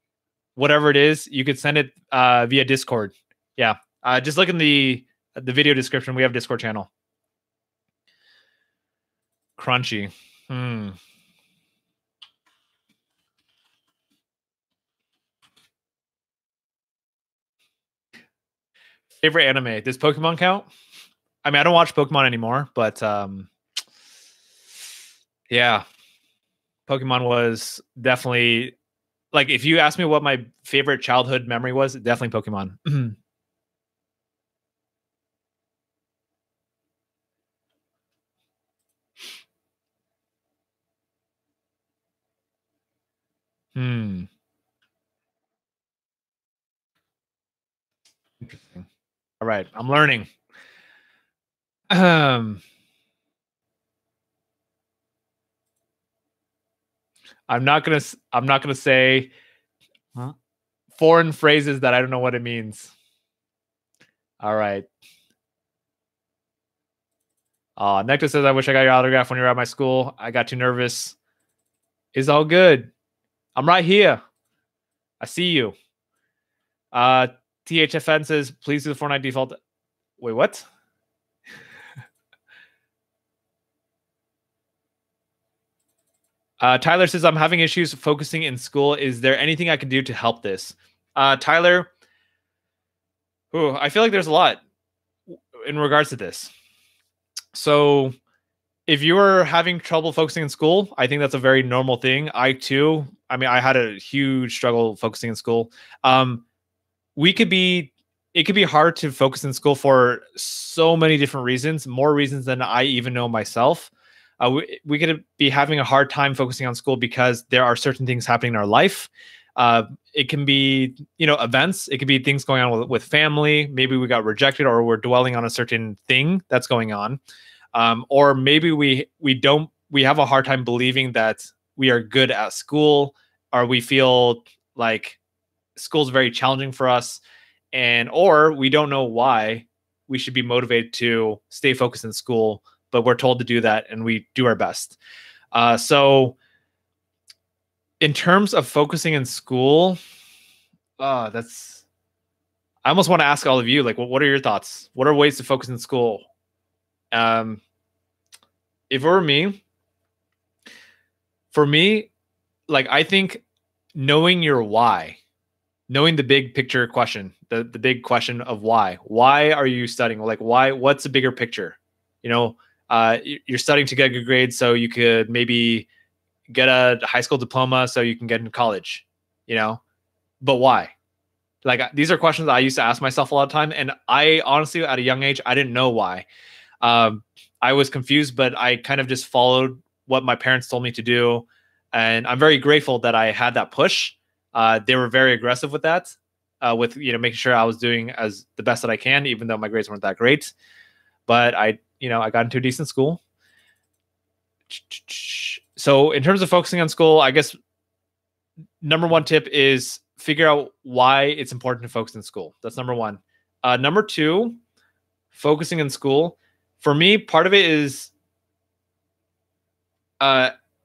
whatever it is, you could send it via Discord. Yeah. Just look in the video description. We have a Discord channel. Crunchy. Favorite anime. Does Pokemon count? I mean, I don't watch Pokemon anymore, but yeah. Pokemon was definitely, like, if you ask me what my favorite childhood memory was, definitely Pokemon. Interesting. All right, I'm learning. I'm not gonna say foreign phrases that I don't know what it means. All right. Nectar says, I wish I got your autograph when you were at my school. I got too nervous. It's all good. I'm right here. I see you. THFN says, please do the Fortnite default. Wait, what? Tyler says, I'm having issues focusing in school. Is there anything I can do to help this? Tyler, I feel like there's a lot in regards to this. So if you are having trouble focusing in school, I think that's a very normal thing. I had a huge struggle focusing in school. It could be hard to focus in school for so many different reasons, more reasons than I even know myself. We could be having a hard time focusing on school because there are certain things happening in our life. It can be, events. It could be things going on with family. Maybe we got rejected, or we're dwelling on a certain thing that's going on. Or maybe we don't we have a hard time believing that we are good at school, or we feel like school's very challenging for us, and or we don't know why we should be motivated to stay focused in school, but we're told to do that and we do our best. So in terms of focusing in school, that's, I almost want to ask all of you, like, what are your thoughts? What are ways to focus in school? If it were me, for me, like, I think knowing your why, knowing the big picture question, the big question of why are you studying? Like, why, what's the bigger picture? You know, you're studying to get good grades so you could maybe get a high school diploma so you can get into college, you know, but why? Like, these are questions I used to ask myself a lot of time. And I honestly, at a young age, I didn't know why. I was confused, but I kind of just followed what my parents told me to do. And I'm very grateful that I had that push. They were very aggressive with that, with, you know, making sure I was doing as the best that I can, even though my grades weren't that great. But I got into a decent school. So in terms of focusing on school, I guess number one tip is figure out why it's important to focus in school. That's number one. Number two, focusing in school. For me, part of it is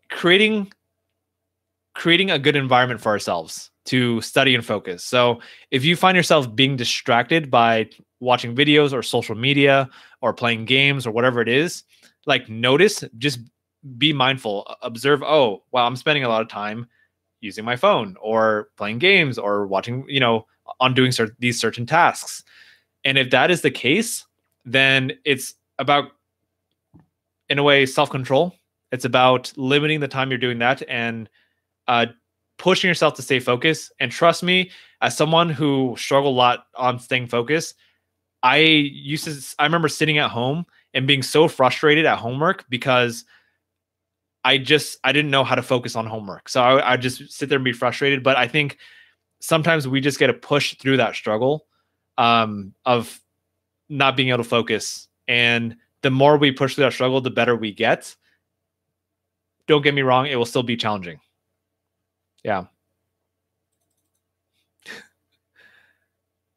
creating a good environment for ourselves to study and focus. So if you find yourself being distracted by watching videos or social media or playing games or whatever it is, like, notice, just be mindful, observe, oh, wow, I'm spending a lot of time using my phone or playing games or watching, on doing these certain tasks. And if that is the case, then it's about, in a way, self-control. It's about limiting the time you're doing that and pushing yourself to stay focused. And trust me, as someone who struggled a lot on staying focused, I remember sitting at home and being so frustrated at homework because I didn't know how to focus on homework. So I just sit there and be frustrated. But I think sometimes we just get to push through that struggle of not being able to focus. And the more we push through that struggle, the better we get. Don't get me wrong, it will still be challenging. Yeah.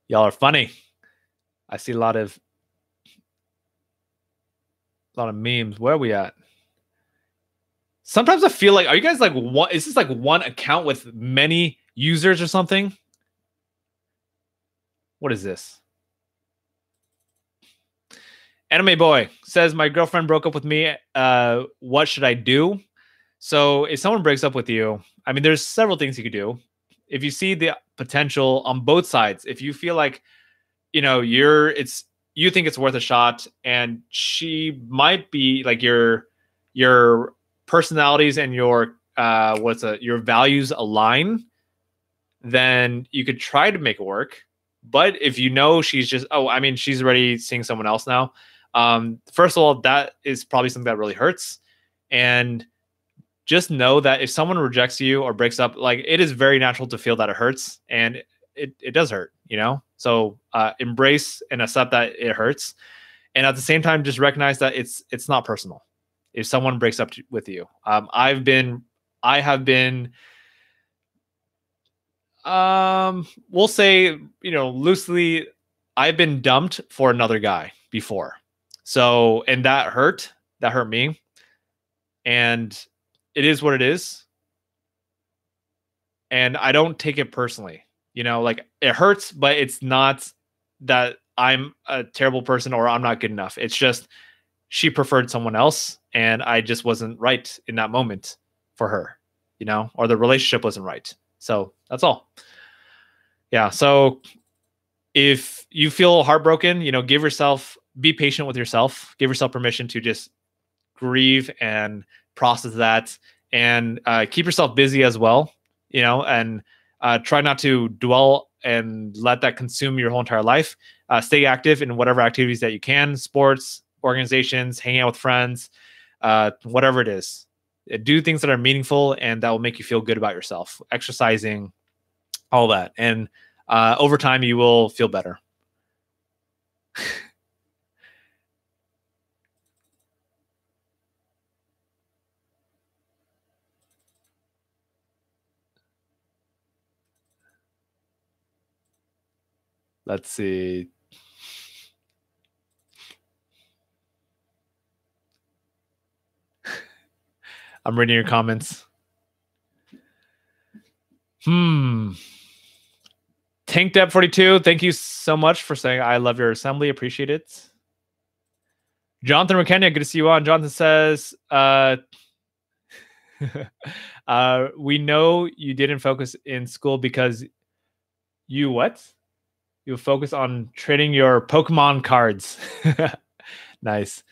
Y'all are funny. I see a lot of memes. Where are we at? Sometimes I feel like, are you guys like, what is this, like one account with many users or something? What is this? Anime Boy says, my girlfriend broke up with me. What should I do? So if someone breaks up with you, I mean, there's several things you could do. If you see the potential on both sides, if you feel like, you think it's worth a shot, and she might be like your personalities and your values align, then you could try to make it work. But if she's just, she's already seeing someone else now. First of all, that is probably something that really hurts. And just know that if someone rejects you or breaks up, like, it is very natural to feel that it hurts, and it does hurt, So embrace and accept that it hurts, and at the same time, just recognize that it's not personal. If someone breaks up with you, I have been, we'll say, loosely, I've been dumped for another guy before. So, and that hurt me, and it is what it is. And I don't take it personally, like, it hurts, but it's not that I'm a terrible person or I'm not good enough. It's just she preferred someone else, and I just wasn't right in that moment for her, or the relationship wasn't right. So that's all. Yeah. So if you feel heartbroken, be patient with yourself, give yourself permission to just grieve and process that, and keep yourself busy as well, and try not to dwell and let that consume your whole entire life. Stay active in whatever activities that you can, sports, organizations, hanging out with friends, whatever it is. Do things that are meaningful and that will make you feel good about yourself, exercising, all that. And over time, you will feel better. Let's see. I'm reading your comments. Tank Dep 42, thank you so much for saying I love your assembly. Appreciate it. Jonathan McKenna, good to see you on. Jonathan says, we know you didn't focus in school because you what? You focus on trading your Pokemon cards. Nice.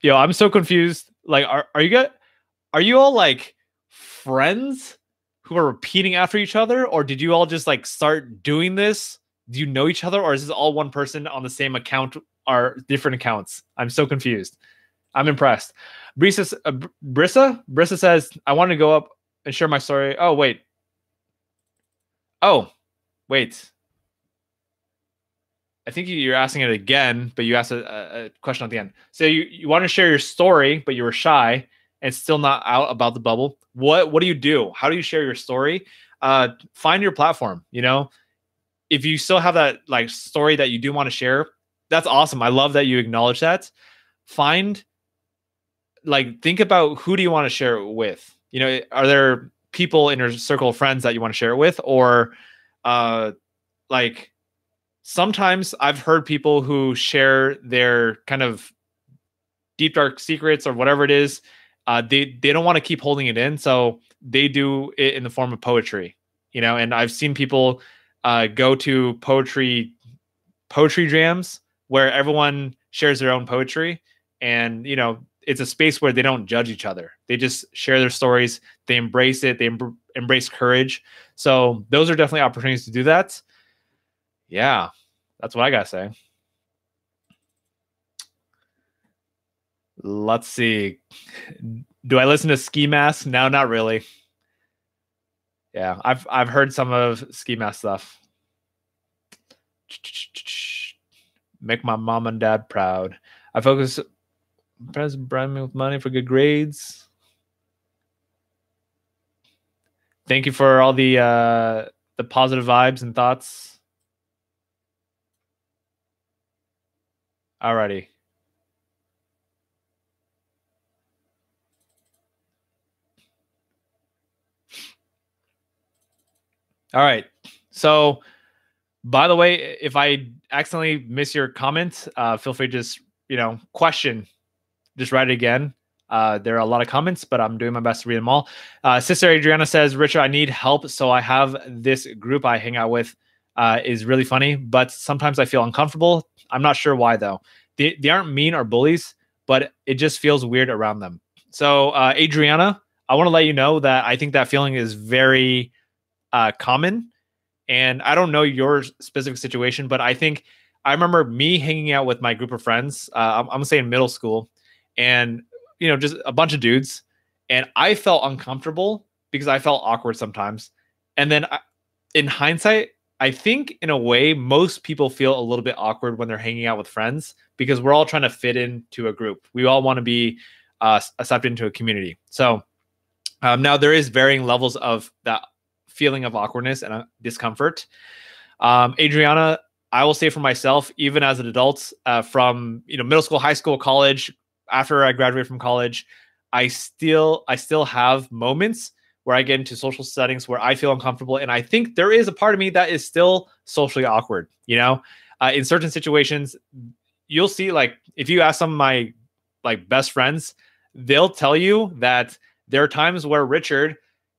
Yo, I'm so confused. Like, are you all like friends who are repeating after each other, or did you all just like start doing this? Do you know each other, or is this all one person on the same account or different accounts? I'm so confused. I'm impressed. Brissa says, I want to go up and share my story. Oh, wait. Oh, wait. I think you're asking it again, but you asked a question at the end. So you want to share your story, but you were shy and still not out about the bubble. What do you do? How do you share your story? Find your platform. You know, if you still have that like story that you do want to share, that's awesome. I love that you acknowledge that. Think about who do you want to share it with? You know, are there people in your circle of friends that you want to share it with, or like sometimes I've heard people who share their kind of deep dark secrets or whatever it is. They don't want to keep holding it in, so they do it in the form of poetry. You know, and I've seen people go to poetry jams where everyone shares their own poetry, and you know, it's a space where they don't judge each other. They just share their stories. They embrace it. They embrace courage. So those are definitely opportunities to do that. Yeah, that's what I gotta say. Let's see. Do I listen to Ski Mask? No, not really. Yeah, I've heard some of Ski Mask stuff. Make my mom and dad proud. I focus. President bribe me with money for good grades. Thank you for all the positive vibes and thoughts. Alrighty. All right. So, by the way, if I accidentally miss your comment, feel free to just, question. Just write it again. There are a lot of comments, but I'm doing my best to read them all. Sister Adriana says, Richard, I need help. So I have this group I hang out with is really funny, but sometimes I feel uncomfortable. I'm not sure why, though. They aren't mean or bullies, but it just feels weird around them. So, Adriana, I want to let you know that I think that feeling is very common. And I don't know your specific situation, but I think I remember me hanging out with my group of friends. I'm going to say in middle school, and just a bunch of dudes, and I felt uncomfortable because I felt awkward sometimes. And then in hindsight, I think in a way most people feel a little bit awkward when they're hanging out with friends because we're all trying to fit into a group. We all want to be accepted into a community. So now there is varying levels of that feeling of awkwardness and discomfort. Adriana, I will say for myself, even as an adult, from middle school, high school, college, after I graduated from college, I still have moments where I get into social settings where I feel uncomfortable, and I think there is a part of me that is still socially awkward. In certain situations, you'll see, like, if you ask some of my best friends, they'll tell you that there are times where Richard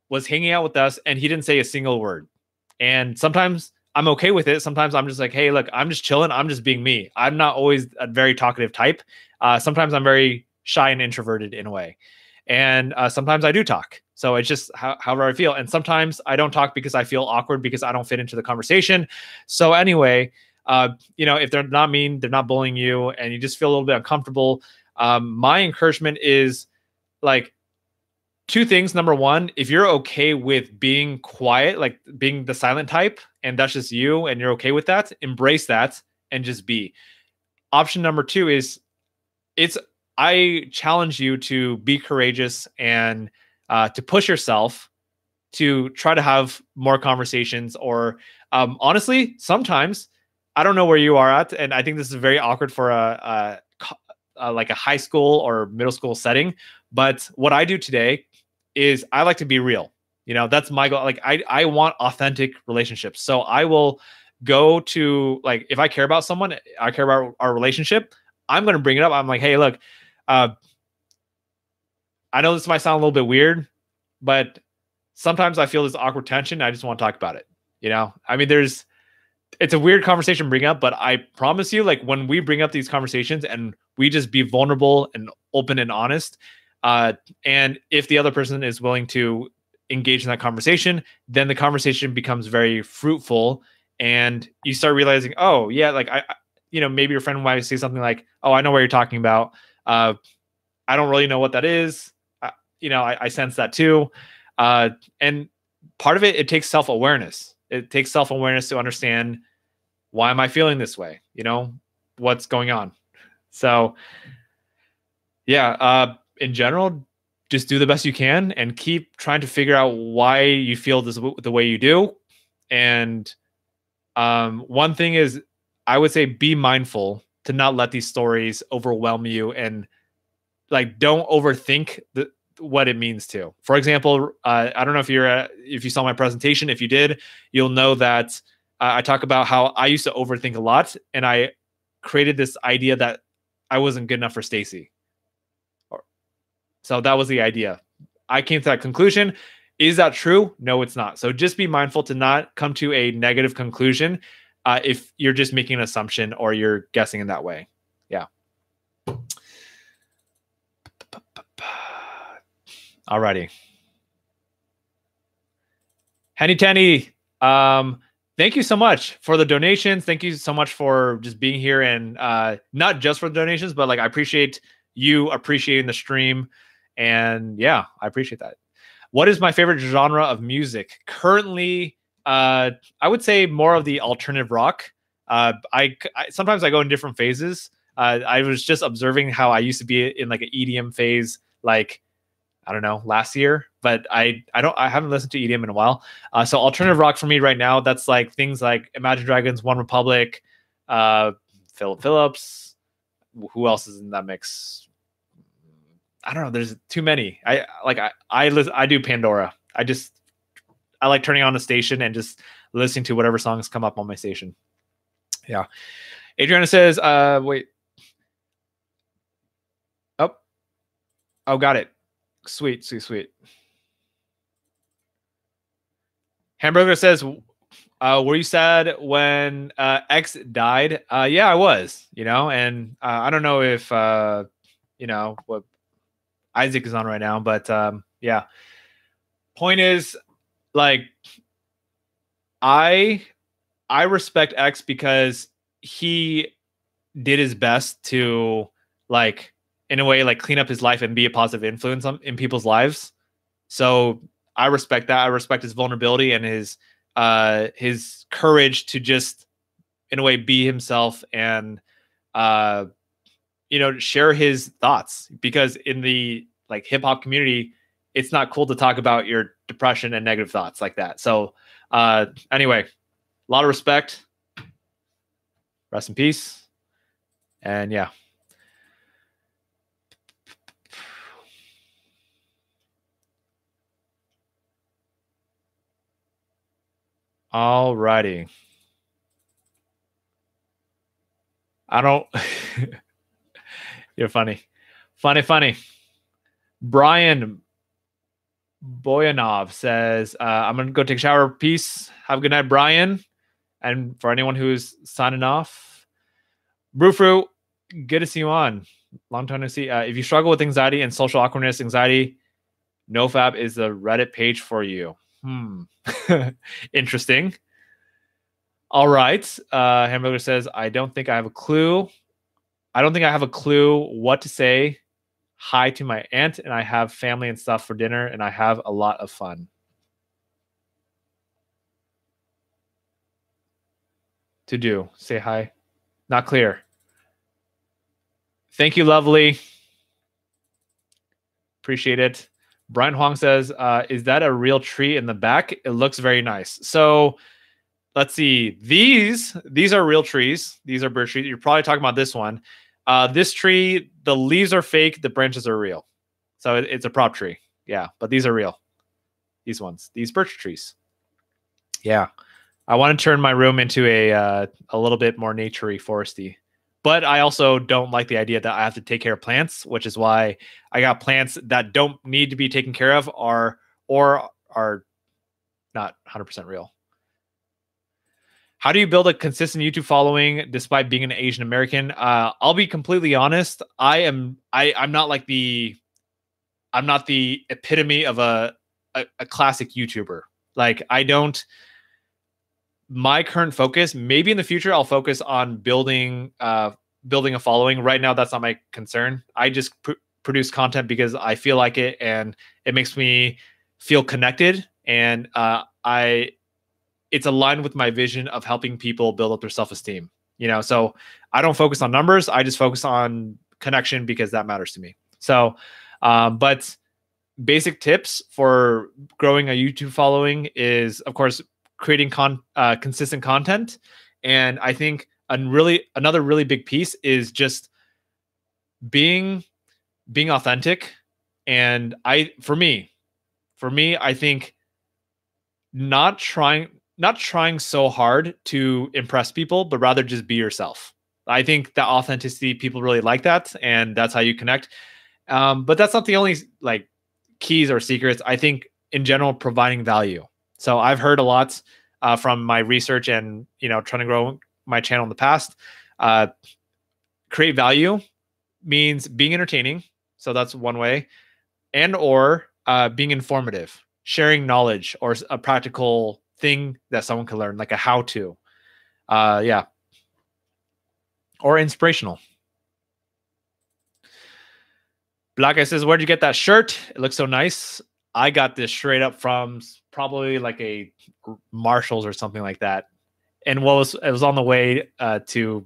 was hanging out with us and he didn't say a single word. And sometimes I'm okay with it. Sometimes I'm just like, hey, look, I'm just chilling. I'm just being me. I'm not always a very talkative type. Sometimes I'm very shy and introverted in a way. And sometimes I do talk. So it's just however I feel. And sometimes I don't talk because I feel awkward because I don't fit into the conversation. So anyway, if they're not mean, they're not bullying you, and you just feel a little bit uncomfortable, my encouragement is like, two things. Number one, if you're okay with being quiet, like being the silent type, and that's just you, and you're okay with that, embrace that and just be. Option number two is I challenge you to be courageous and to push yourself to try to have more conversations. Or honestly, sometimes I don't know where you are at, and I think this is very awkward for like a high school or middle school setting. But what I do today is I like to be real. That's my goal. Like I want authentic relationships. So I will go to, like, if I care about someone, I care about our relationship, I'm going to bring it up. I'm like, hey, look, I know this might sound a little bit weird, but sometimes I feel this awkward tension. I just want to talk about it. I mean, it's a weird conversation to bring up, but I promise you, like, when we bring up these conversations and we just be vulnerable and open and honest, and if the other person is willing to engage in that conversation, then the conversation becomes very fruitful, and you start realizing, oh yeah, like maybe your friend might say something like, oh, I know what you're talking about. I don't really know what that is. I sense that too. And part of it takes self-awareness. It takes self-awareness to understand, why am I feeling this way? What's going on? So yeah, in general, just do the best you can and keep trying to figure out why you feel the way you do. And one thing is, I would say, be mindful to not let these stories overwhelm you, and like, don't overthink what it means to. For example, I don't know if you saw my presentation. If you did, you'll know that I talk about how I used to overthink a lot, and I created this idea that I wasn't good enough for Stacy. So that was the idea. I came to that conclusion. Is that true? No, it's not. So just be mindful to not come to a negative conclusion if you're just making an assumption or you're guessing in that way. Yeah. Alrighty. Henny Tenny, thank you so much for the donations. Thank you so much for just being here, and not just for the donations, but like, I appreciate you appreciating the stream, and yeah, I appreciate that. What is my favorite genre of music? Currently, I would say more of the alternative rock. I sometimes I go in different phases. I was just observing how I used to be in like an EDM phase, like, I don't know, last year, but I haven't listened to EDM in a while. So alternative rock for me right now, that's like things like Imagine Dragons, One Republic, Philip Phillips. Who else is in that mix? I don't know. There's too many. I do Pandora. I like turning on the station and just listening to whatever songs come up on my station. Yeah. Adriana says, wait. Oh, got it. Sweet. Hamburger says, were you sad when X died? Yeah, I was, and I don't know if, what Isaac is on right now, but yeah. Point is, like, I respect X because he did his best to, like, in a way, like, clean up his life and be a positive influence in people's lives. So I respect that. I respect his vulnerability and his courage to just, in a way, be himself and share his thoughts, because in the, like, hip hop community, it's not cool to talk about your depression and negative thoughts like that. So anyway, a lot of respect. Rest in peace. And yeah. All righty. I don't. You're funny. Funny. Brian Boyanov says, I'm going to go take a shower. Peace. Have a good night, Brian. And for anyone who's signing off, Brewfruit, good to see you on. Long time to see. If you struggle with anxiety and social awkwardness, NoFap is the Reddit page for you. Interesting. All right. Hamburger says, I don't think I have a clue. I don't think I have a clue what to say. Hi to my aunt, and I have family and stuff for dinner, and I have a lot of fun. To do. Say hi. Not clear. Thank you, lovely. Appreciate it. Brian Huang says, is that a real tree in the back? It looks very nice. So let's see. These are real trees. These are birch trees. You're probably talking about this one. This tree, the leaves are fake. The branches are real. So it's a prop tree. Yeah, but these are real. These ones. These birch trees. Yeah. I want to turn my room into a little bit more naturey, foresty. But I also don't like the idea that I have to take care of plants, which is why I got plants that don't need to be taken care of or are not 100% real. How do you build a consistent YouTube following despite being an Asian American? I'll be completely honest. I'm not like I'm not the epitome of a classic YouTuber. Like my current focus, maybe in the future, I'll focus on building a following. Right now, that's not my concern. I just produce content because I feel like it, and it makes me feel connected. And it's aligned with my vision of helping people build up their self-esteem. So I don't focus on numbers. I just focus on connection because that matters to me. So, but basic tips for growing a YouTube following is, of course, creating consistent content. And I think another really big piece is just being authentic. And for me, I think not trying so hard to impress people, but rather just be yourself. I think that authenticity, people really like that, and that's how you connect. But that's not the only keys or secrets. I think in general, providing value. So I've heard a lot from my research and trying to grow my channel in the past. Create value means being entertaining. So that's one way, and or being informative, sharing knowledge or a practical thing that someone can learn, like a how-to, or inspirational. Black Guy says, where'd you get that shirt? It looks so nice. I got this straight up from probably like a Marshalls or something like that. And it was on the way to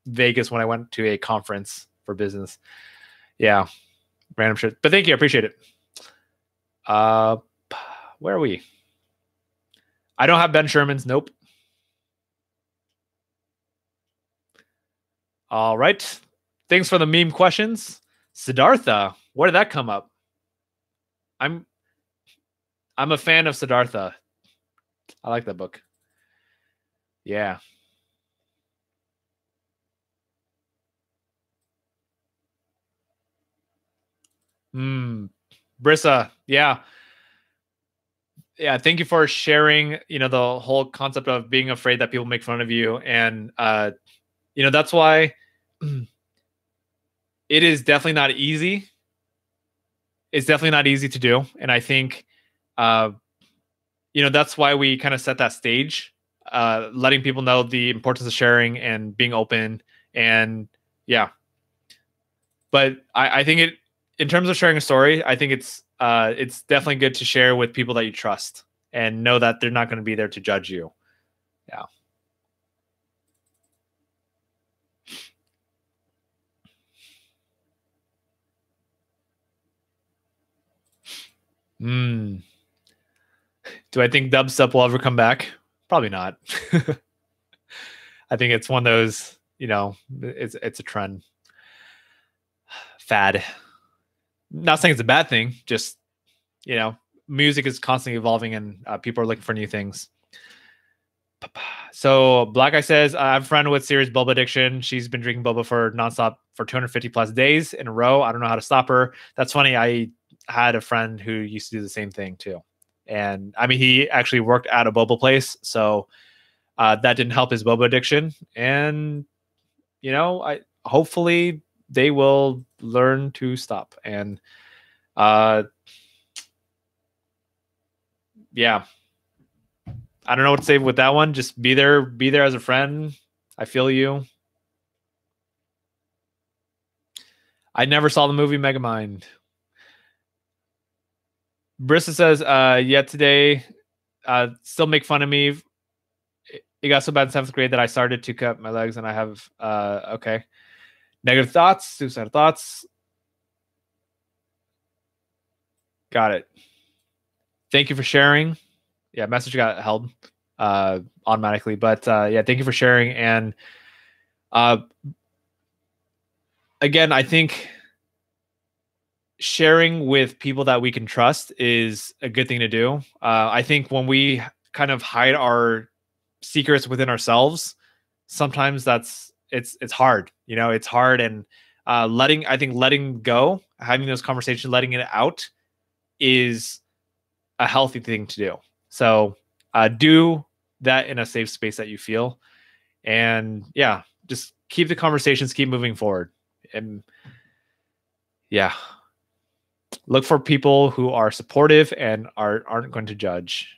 Vegas when I went to a conference for business. Yeah, random shirt. But thank you, I appreciate it. Where are we? I don't have Ben Sherman's. Nope. All right. Thanks for the meme questions. Siddhartha, where did that come up? I'm a fan of Siddhartha. I like that book. Yeah. Brissa, yeah. Yeah, thank you for sharing, the whole concept of being afraid that people make fun of you. And that's why it is definitely not easy. It's definitely not easy to do. And I think that's why we kind of set that stage, letting people know the importance of sharing and being open. And yeah. But I think in terms of sharing a story, I think it's definitely good to share with people that you trust and know that they're not going to be there to judge you. Yeah. Do I think dubstep will ever come back? Probably not. I think it's one of those, it's a trend. Fad. Not saying it's a bad thing, just music is constantly evolving and people are looking for new things. So Black Guy says, I have a friend with serious boba addiction. She's been drinking boba for nonstop for 250 plus days in a row. I don't know how to stop her. That's funny. I had a friend who used to do the same thing too. And I mean, he actually worked at a boba place. So that didn't help his boba addiction. And, hopefully they will learn to stop. And yeah, I don't know what to say with that one. Just be there as a friend. I feel you. I never saw the movie Megamind. Brissa says, today, still make fun of me. It got so bad in 7th grade that I started to cut my legs, and I have, okay. Negative thoughts, suicidal thoughts. Got it. Thank you for sharing. Yeah, message got held automatically, but yeah, thank you for sharing. And uh, again, I think sharing with people that we can trust is a good thing to do. I think when we kind of hide our secrets within ourselves, sometimes it's hard. You know, it's hard, and letting go, having those conversations, letting it out is a healthy thing to do. So do that in a safe space that you feel, and yeah, just keep the conversations, keep moving forward, and yeah, look for people who are supportive and aren't going to judge.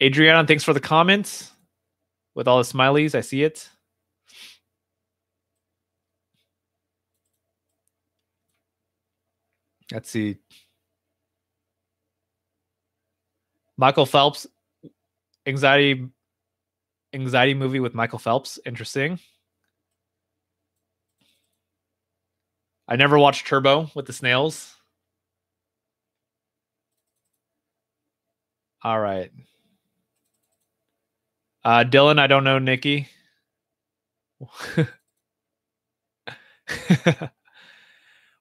Adriana, thanks for the comments with all the smileys. I see it. Let's see. Michael Phelps, anxiety movie with Michael Phelps. Interesting. I never watched Turbo with the snails. All right. Dylan, I don't know Nikki.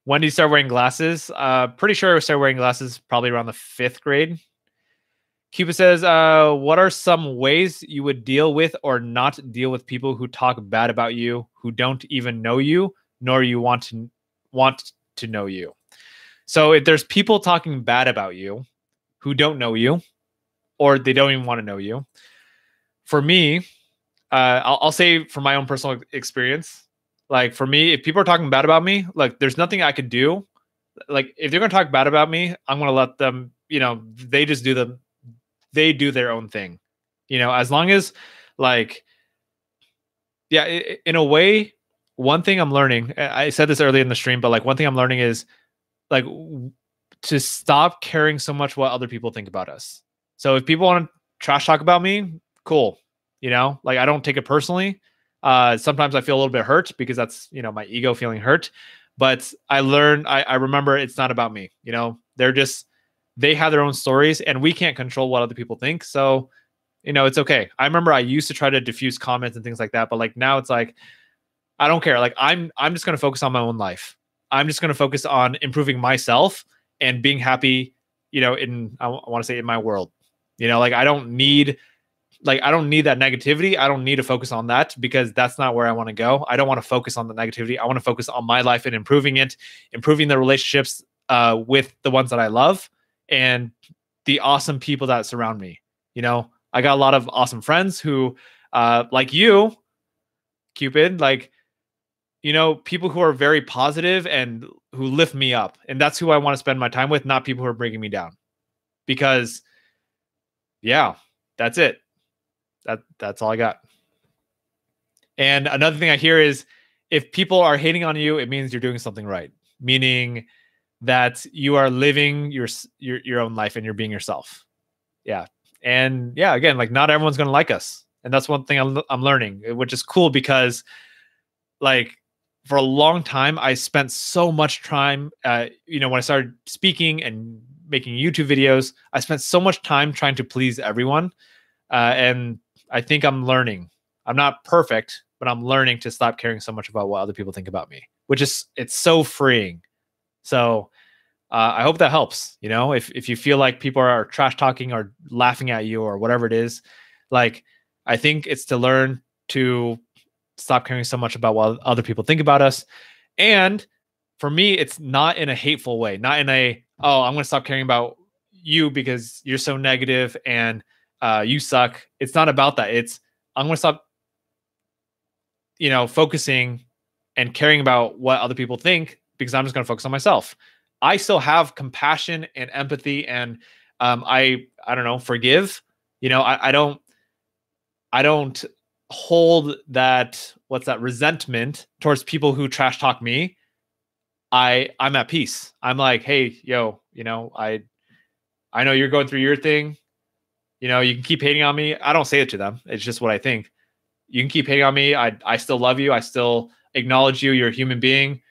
When do you start wearing glasses? Pretty sure I started wearing glasses probably around the 5th grade. Cupid says, what are some ways you would deal with or not deal with people who talk bad about you, who don't even know you, nor you want to know you? So if there's people talking bad about you who don't know you, or they don't even want to know you, for me, I'll say from my own personal experience, like for me, if people are talking bad about me, like there's nothing I could do. Like if they're gonna talk bad about me, I'm gonna let them. You know, they just they do their own thing. You know, as long as like, yeah, in a way, one thing I'm learning. I said this earlier in the stream, but like one thing I'm learning is like to stop caring so much what other people think about us. So if people want to trash talk about me, cool. You know, like I don't take it personally. Sometimes I feel a little bit hurt because that's, you know, my ego feeling hurt. But I remember it's not about me. You know, they have their own stories and we can't control what other people think. So, you know, it's okay. I remember I used to try to diffuse comments and things like that. But like now it's like, I don't care. Like I'm just going to focus on my own life. I'm just going to focus on improving myself and being happy, you know, I want to say in my world. You know, like I don't need that negativity. I don't need to focus on that because that's not where I want to go. I don't want to focus on the negativity. I want to focus on my life and improving the relationships with the ones that I love and the awesome people that surround me. You know, I got a lot of awesome friends who, like you, Cupid, like, you know, people who are very positive and who lift me up. And that's who I want to spend my time with, not people who are bringing me down. Because yeah, that's it. That's all I got. And another thing I hear is if people are hating on you, it means you're doing something right. Meaning that you are living your own life and you're being yourself. Yeah. And yeah, again, like not everyone's going to like us. And that's one thing I'm learning, which is cool because like for a long time, I spent so much time, you know, when I started speaking and making YouTube videos, I spent so much time trying to please everyone. And I think I'm learning. I'm not perfect, but I'm learning to stop caring so much about what other people think about me, it's so freeing. So I hope that helps. You know, if you feel like people are trash talking or laughing at you or whatever it is, like I think it's to learn to stop caring so much about what other people think about us. And for me, it's not in a hateful way, not in a, oh, I'm going to stop caring about you because you're so negative and you suck. It's not about that. It's, I'm going to stop, you know, focusing and caring about what other people think because I'm just going to focus on myself. I still have compassion and empathy and I don't know, forgive. You know, I don't hold that, what's that, resentment towards people who trash talk me. I'm at peace. I'm like, hey, yo, you know, I know you're going through your thing. You know, you can keep hating on me. I don't say it to them. It's just what I think. You can keep hating on me. I still love you. I still acknowledge you. You're a human being.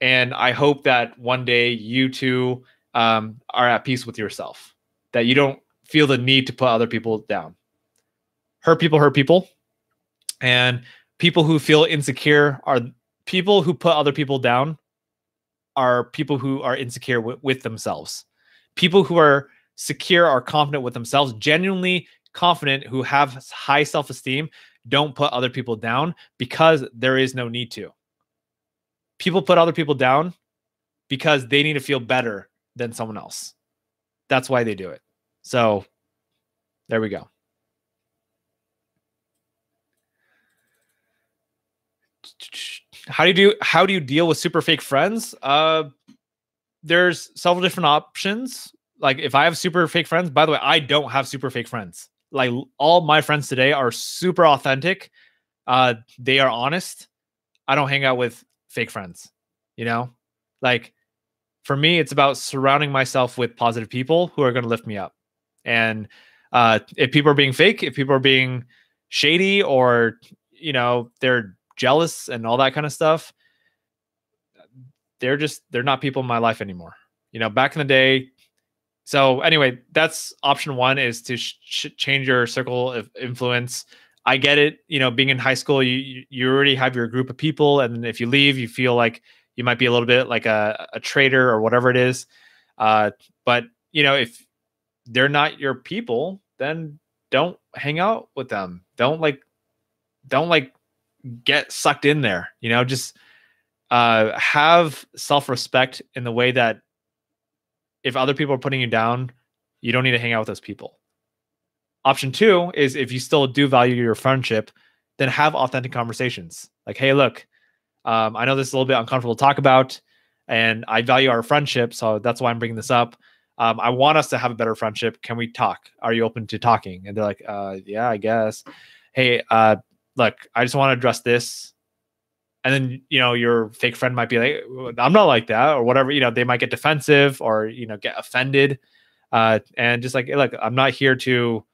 And I hope that one day you too are at peace with yourself, that you don't feel the need to put other people down. Hurt people. And people who feel insecure are people who put other people down are people who are insecure with themselves. People who are secure, are confident with themselves, genuinely confident, who have high self-esteem, don't put other people down because there is no need to. People put other people down because they need to feel better than someone else. That's why they do it. So there we go. How do you deal with super fake friends? There's several different options. Like if I have super fake friends, by the way, I don't have super fake friends. Like all my friends today are super authentic. They are honest. I don't hang out with fake friends, you know? Like for me, it's about surrounding myself with positive people who are going to lift me up. And if people are being fake, if people are being shady, or, you know, they're jealous and all that kind of stuff, they're not people in my life anymore. You know, back in the day. So anyway, that's option one, is to change your circle of influence. I get it. You know, being in high school, you already have your group of people. And if you leave, you feel like you might be a little bit like a traitor or whatever it is. But, you know, if they're not your people, then don't hang out with them. Don't get sucked in there, you know, just have self-respect in the way that if other people are putting you down, you don't need to hang out with those people. Option two is, if you still do value your friendship, then have authentic conversations. Like, hey, look, I know this is a little bit uncomfortable to talk about, and I value our friendship, so that's why I'm bringing this up. I want us to have a better friendship. Can we talk? Are you open to talking? And they're like, yeah, I guess. Hey, look, I just want to address this. And then, you know, your fake friend might be like, I'm not like that, or whatever. You know, they might get defensive or, you know, get offended. And just like, hey, look, I'm not here to,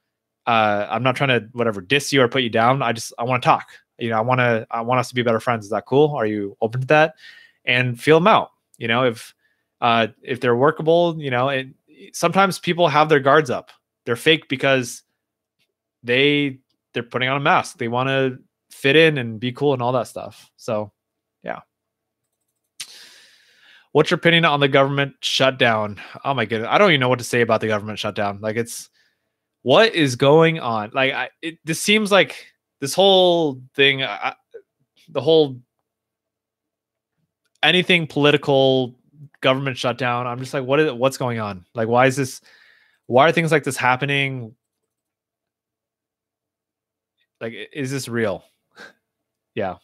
I'm not trying to whatever diss you or put you down. I want to talk. You know, I want us to be better friends. Is that cool? Are you open to that? And feel them out. You know, if they're workable, you know, sometimes people have their guards up. They're fake because they're putting on a mask. They want to fit in and be cool and all that stuff. So, yeah. What's your opinion on the government shutdown? Oh my goodness, I don't even know what to say about the government shutdown. Like, what is going on? Like, this seems like this whole thing, the whole anything political government shutdown. I'm just like, what's going on? Like, why are things like this happening? Like, is this real? Yeah.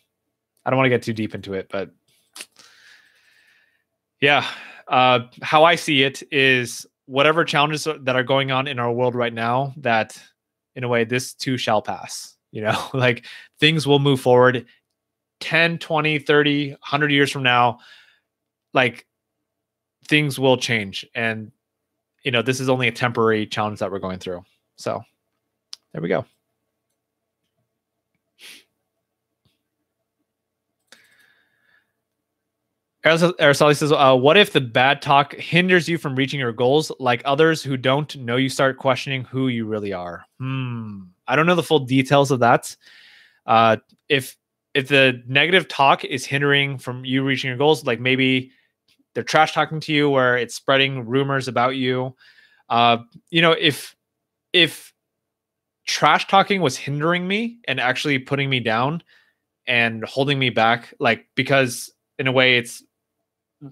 I don't want to get too deep into it, but yeah. How I see it is, whatever challenges that are going on in our world right now, that in a way, this too shall pass. You know, like, things will move forward 10, 20, 30, 100 years from now. Like, things will change. And, you know, this is only a temporary challenge that we're going through. So there we go. Araceli says, what if the bad talk hinders you from reaching your goals? Like others who don't know you start questioning who you really are. I don't know the full details of that. If the negative talk is hindering from you reaching your goals, like maybe they're trash talking to you, where it's spreading rumors about you. You know, if trash talking was hindering me and actually putting me down and holding me back, like, because in a way it's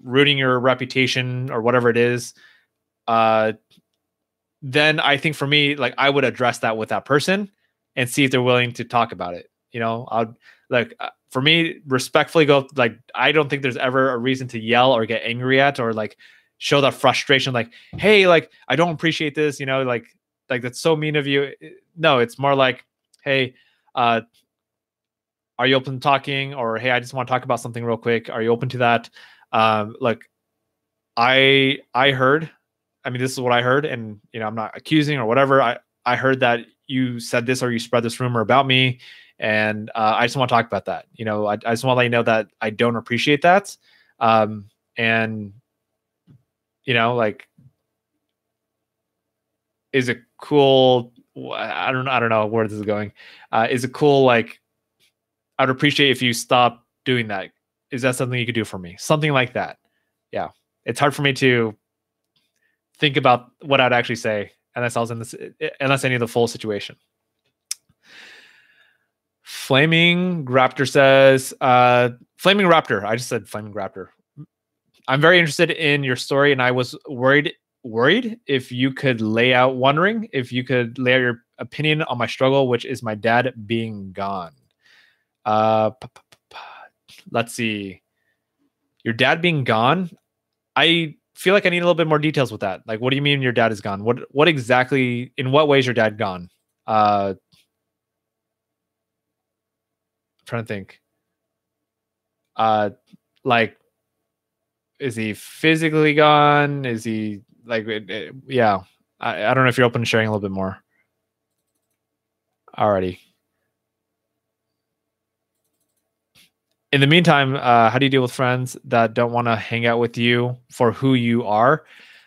ruining your reputation or whatever it is, then I think for me, like, I would address that with that person and see if they're willing to talk about it. You know, I'd like, for me, respectfully go, like, I don't think there's ever a reason to yell or get angry at, or like show that frustration. Like, hey, like, I don't appreciate this, you know, like that's so mean of you. No, it's more like, hey, are you open to talking? Or, hey, I just want to talk about something real quick. Are you open to that? Like, I heard, I mean, this is what I heard, and, you know, I'm not accusing or whatever. I heard that you said this, or you spread this rumor about me, And I just want to talk about that. You know, I just want to let you know that I don't appreciate that. And you know, like, is it cool? I don't know where this is going. Is it cool? Like, I'd appreciate if you stop doing that. Is that something you could do for me? Something like that. Yeah. It's hard for me to think about what I'd actually say unless I was in this, unless I knew the full situation. Flaming Raptor says, Flaming Raptor. I just said Flaming Raptor. I'm very interested in your story, and I was worried if you could wondering if you could lay out your opinion on my struggle, which is my dad being gone. Let's see. Your dad being gone? I feel like I need a little bit more details with that. Like, what do you mean your dad is gone? What exactly, in what way is your dad gone? I'm trying to think. Like, is he physically gone? Is he like, yeah. I don't know if you're open to sharing a little bit more. Alrighty. In the meantime, how do you deal with friends that don't want to hang out with you for who you are?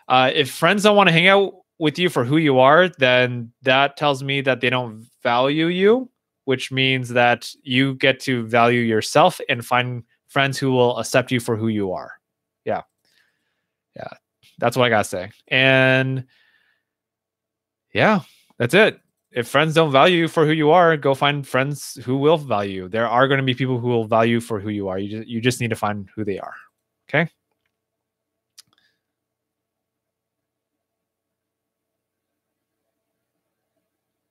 If friends don't want to hang out with you for who you are, then that tells me that they don't value you, which means that you get to value yourself and find friends who will accept you for who you are. Yeah. Yeah. That's what I got to say. And yeah, that's it. If friends don't value you for who you are, go find friends who will value you. There are going to be people who will value you for who you are. You just need to find who they are. Okay.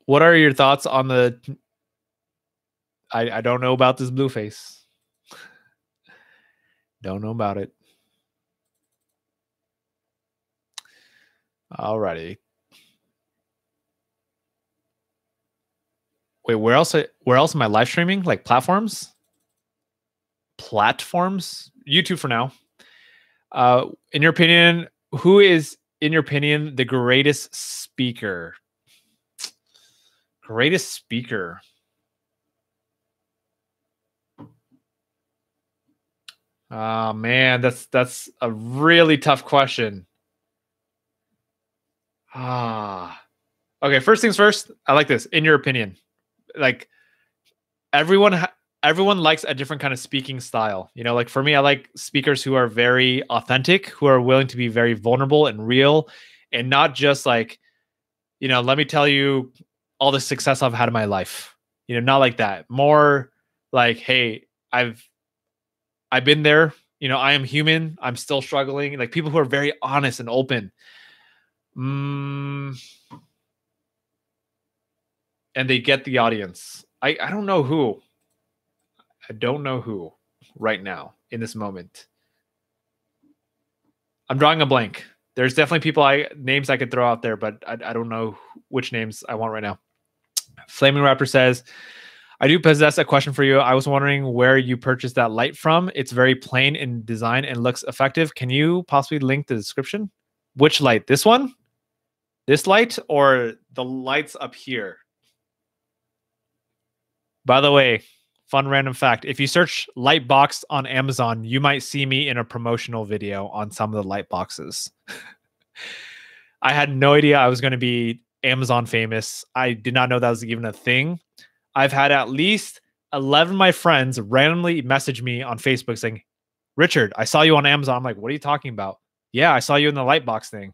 What are your thoughts on the? I don't know about this blue face. Don't know about it. Alrighty. Wait, where else am I live streaming? Like platforms? Platforms? YouTube for now. In your opinion, who is, in your opinion, the greatest speaker? Greatest speaker. Oh man, that's a really tough question. Okay, first things first, I like this. In your opinion. Like, everyone likes a different kind of speaking style. You know, like for me, I like speakers who are very authentic, who are willing to be very vulnerable and real, and not just like, you know, let me tell you all the success I've had in my life. You know, not like that. More like, hey, I've been there. You know, I am human. I'm still struggling. Like people who are very honest and open. And they get the audience. I don't know who. I don't know who right now in this moment. I'm drawing a blank. There's definitely names I could throw out there, but I don't know which names I want right now. Flaming Raptor says, I do possess a question for you. I was wondering where you purchased that light from. It's very plain in design and looks effective. Can you possibly link the description? Which light? This one? This light or the lights up here? By the way, fun random fact. If you search light box on Amazon, you might see me in a promotional video on some of the light boxes. I had no idea I was going to be Amazon famous. I did not know that was even a thing. I've had at least 11 of my friends randomly message me on Facebook saying, Richard, I saw you on Amazon. I'm like, what are you talking about? Yeah, I saw you in the Lightbox thing.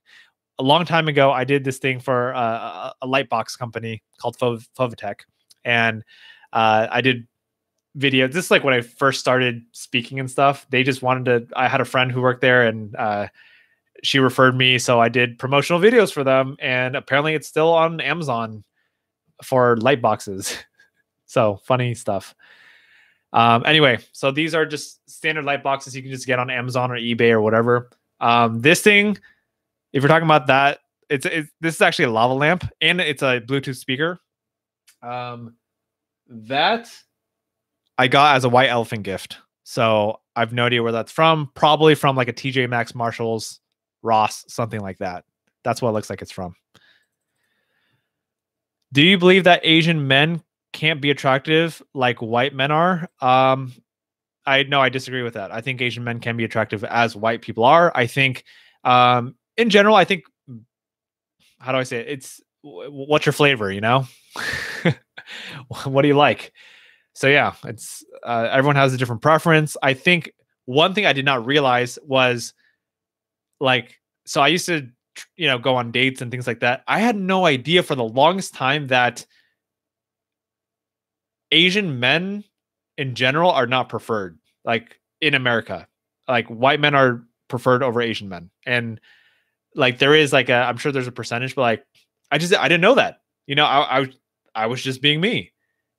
A long time ago, I did this thing for a Lightbox company called Fovitech. And I did videos. This is like when I first started speaking and stuff. They just wanted to, I had a friend who worked there and she referred me. So I did promotional videos for them. And apparently it's still on Amazon for light boxes. So funny stuff. Anyway, so these are just standard light boxes you can just get on Amazon or eBay or whatever. This thing, if you're talking about that, this is actually a lava lamp and it's a Bluetooth speaker. That I got as a white elephant gift. So I have no idea where that's from. Probably from like a TJ Maxx, Marshalls, Ross, something like that. That's what it looks like it's from. Do you believe that Asian men can't be attractive like white men are. I disagree with that. I think Asian men can be attractive as white people are. I think, in general, I think, how do I say it? It's what's your flavor, you know? What do you like? So yeah, it's everyone has a different preference. I think one thing I did not realize was like, so I used to, go on dates and things like that. I had no idea for the longest time that Asian men in general are not preferred, like in America. Like white men are preferred over Asian men. And like there is like I'm sure there's a percentage, but like I didn't know that. I was just being me.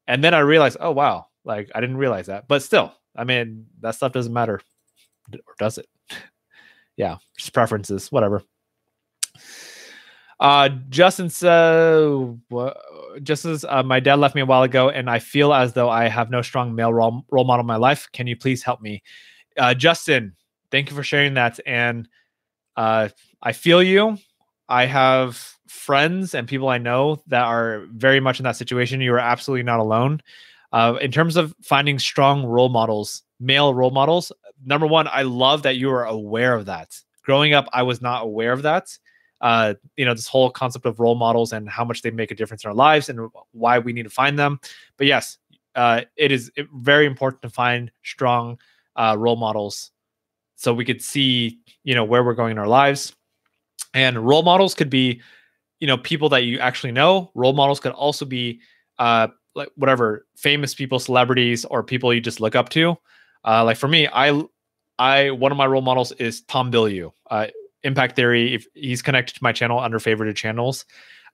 And then I realized, oh wow, like I didn't realize that. But still, I mean, that stuff doesn't matter. Or does it? Yeah, just preferences, whatever. Justin says, my dad left me a while ago, and I feel as though I have no strong male role model in my life. Can you please help me? Justin, thank you for sharing that. And I feel you. I have friends and people I know that are very much in that situation. You are absolutely not alone. In terms of finding strong role models, male role models, number one, I love that you are aware of that. Growing up, I was not aware of that. This whole concept of role models and how much they make a difference in our lives and why we need to find them. But yes, it is very important to find strong role models so we could see, where we're going in our lives. And role models could be, people that you actually know. Role models could also be like whatever famous people, celebrities, or people you just look up to. Like for me, I one of my role models is Tom Bilyeu. Impact Theory. If he's connected to my channel under favorited channels,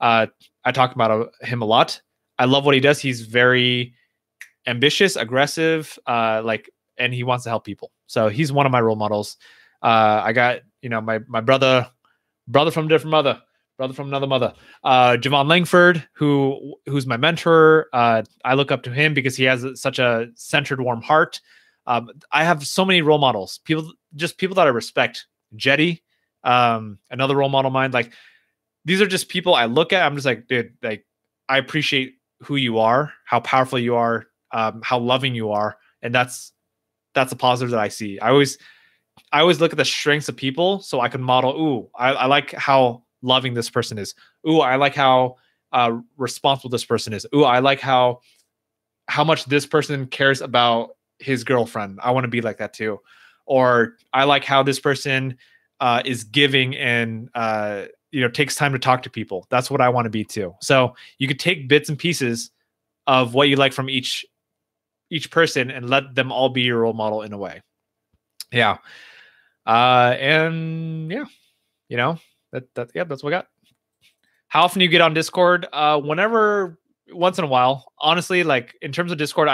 I talk about him a lot. I love what he does. He's very ambitious, aggressive, and he wants to help people. So he's one of my role models. I got, my brother from a different mother, brother from another mother, Javon Langford, who's my mentor. I look up to him because he has such a centered, warm heart. I have so many role models, people that I respect. Jetty, another role model of mine. Like these are just people I look at. I'm just like, dude, like I appreciate who you are, how powerful you are, how loving you are, and that's a positive that I see. I always look at the strengths of people so I can model. Ooh, I like how loving this person is. Ooh, I like how responsible this person is. Ooh, I like how much this person cares about his girlfriend. I want to be like that too. Or I like how this person is giving and takes time to talk to people. That's what I want to be too. So you could take bits and pieces of what you like from each person and let them all be your role model in a way. Yeah. And yeah, that's what I got. How often do you get on Discord? Whenever, once in a while. Honestly, like in terms of Discord,